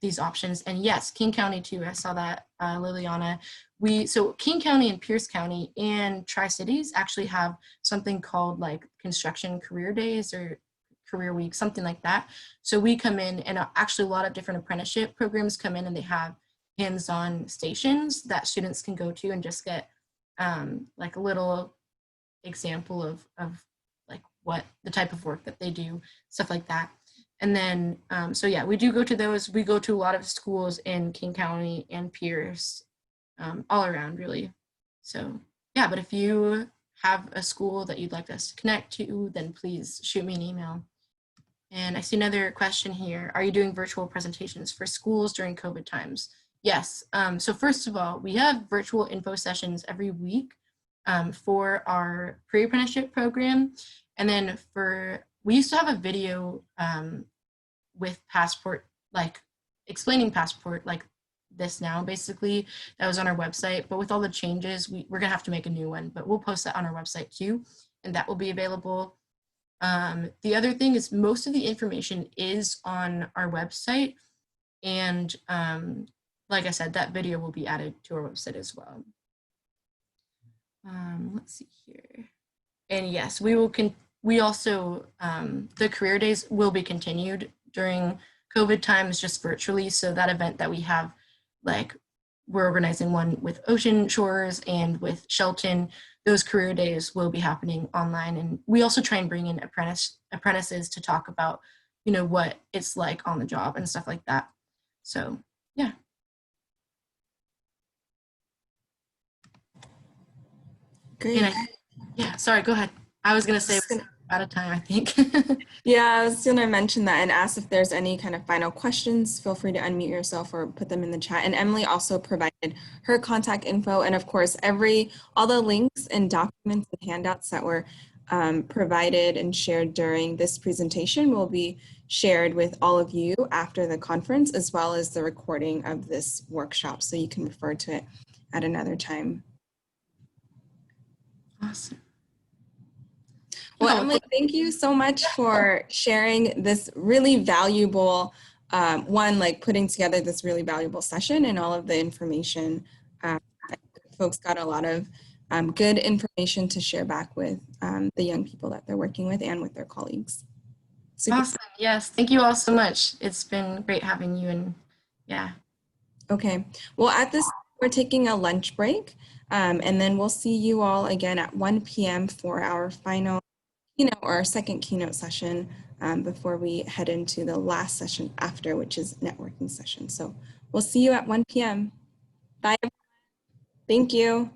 [SPEAKER 1] these options. And yes, King County too, I saw that, Liliana. So King County and Pierce County and Tri-Cities actually have something called like construction career days or career week, something like that. So we come in and actually a lot of different apprenticeship programs come in and they have hands-on stations that students can go to and just get like a little example of like what the type of work that they do, stuff like that. And then, so yeah, we do go to those. We go to a lot of schools in King County and Pierce, all around really. So yeah, but if you have a school that you'd like us to connect to, then please shoot me an email. And I see another question here. Are you doing virtual presentations for schools during COVID times? Yes. So first of all, we have virtual info sessions every week for our pre-apprenticeship program. And then for we used to have a video with Passport, like explaining Passport like this now, basically, that was on our website. But with all the changes, we're gonna have to make a new one, but we'll post that on our website too, and that will be available. The other thing is most of the information is on our website, and like I said, that video will be added to our website as well. Let's see here. And yes, we also, the career days will be continued during COVID times, just virtually. So that event that we have, like we're organizing one with Ocean Shores and with Shelton, those career days will be happening online. And we also try and bring in apprentices to talk about, you know, what it's like on the job and stuff like that. So yeah.
[SPEAKER 2] Great.
[SPEAKER 1] Yeah, sorry, go ahead. I was gonna say we're out of time, I think.
[SPEAKER 2] Yeah, I was gonna mention that and ask if there's any kind of final questions. Feel free to unmute yourself or put them in the chat. And Emily also provided her contact info, and of course, all the links and documents and handouts that were provided and shared during this presentation will be shared with all of you after the conference, as well as the recording of this workshop, so you can refer to it at another time.
[SPEAKER 1] Awesome.
[SPEAKER 2] Well, Emily, thank you so much for sharing this really valuable, like putting together this really valuable session and all of the information. Folks got a lot of good information to share back with the young people that they're working with and with their colleagues. Super.
[SPEAKER 1] Awesome. Yes. Thank you all so much. It's been great having you, and yeah.
[SPEAKER 2] Okay. Well, at this, we're taking a lunch break, and then we'll see you all again at 1 p.m. for our final keynote, or our second keynote session, before we head into the last session after, which is networking session. So we'll see you at 1 p.m. Bye. Thank you.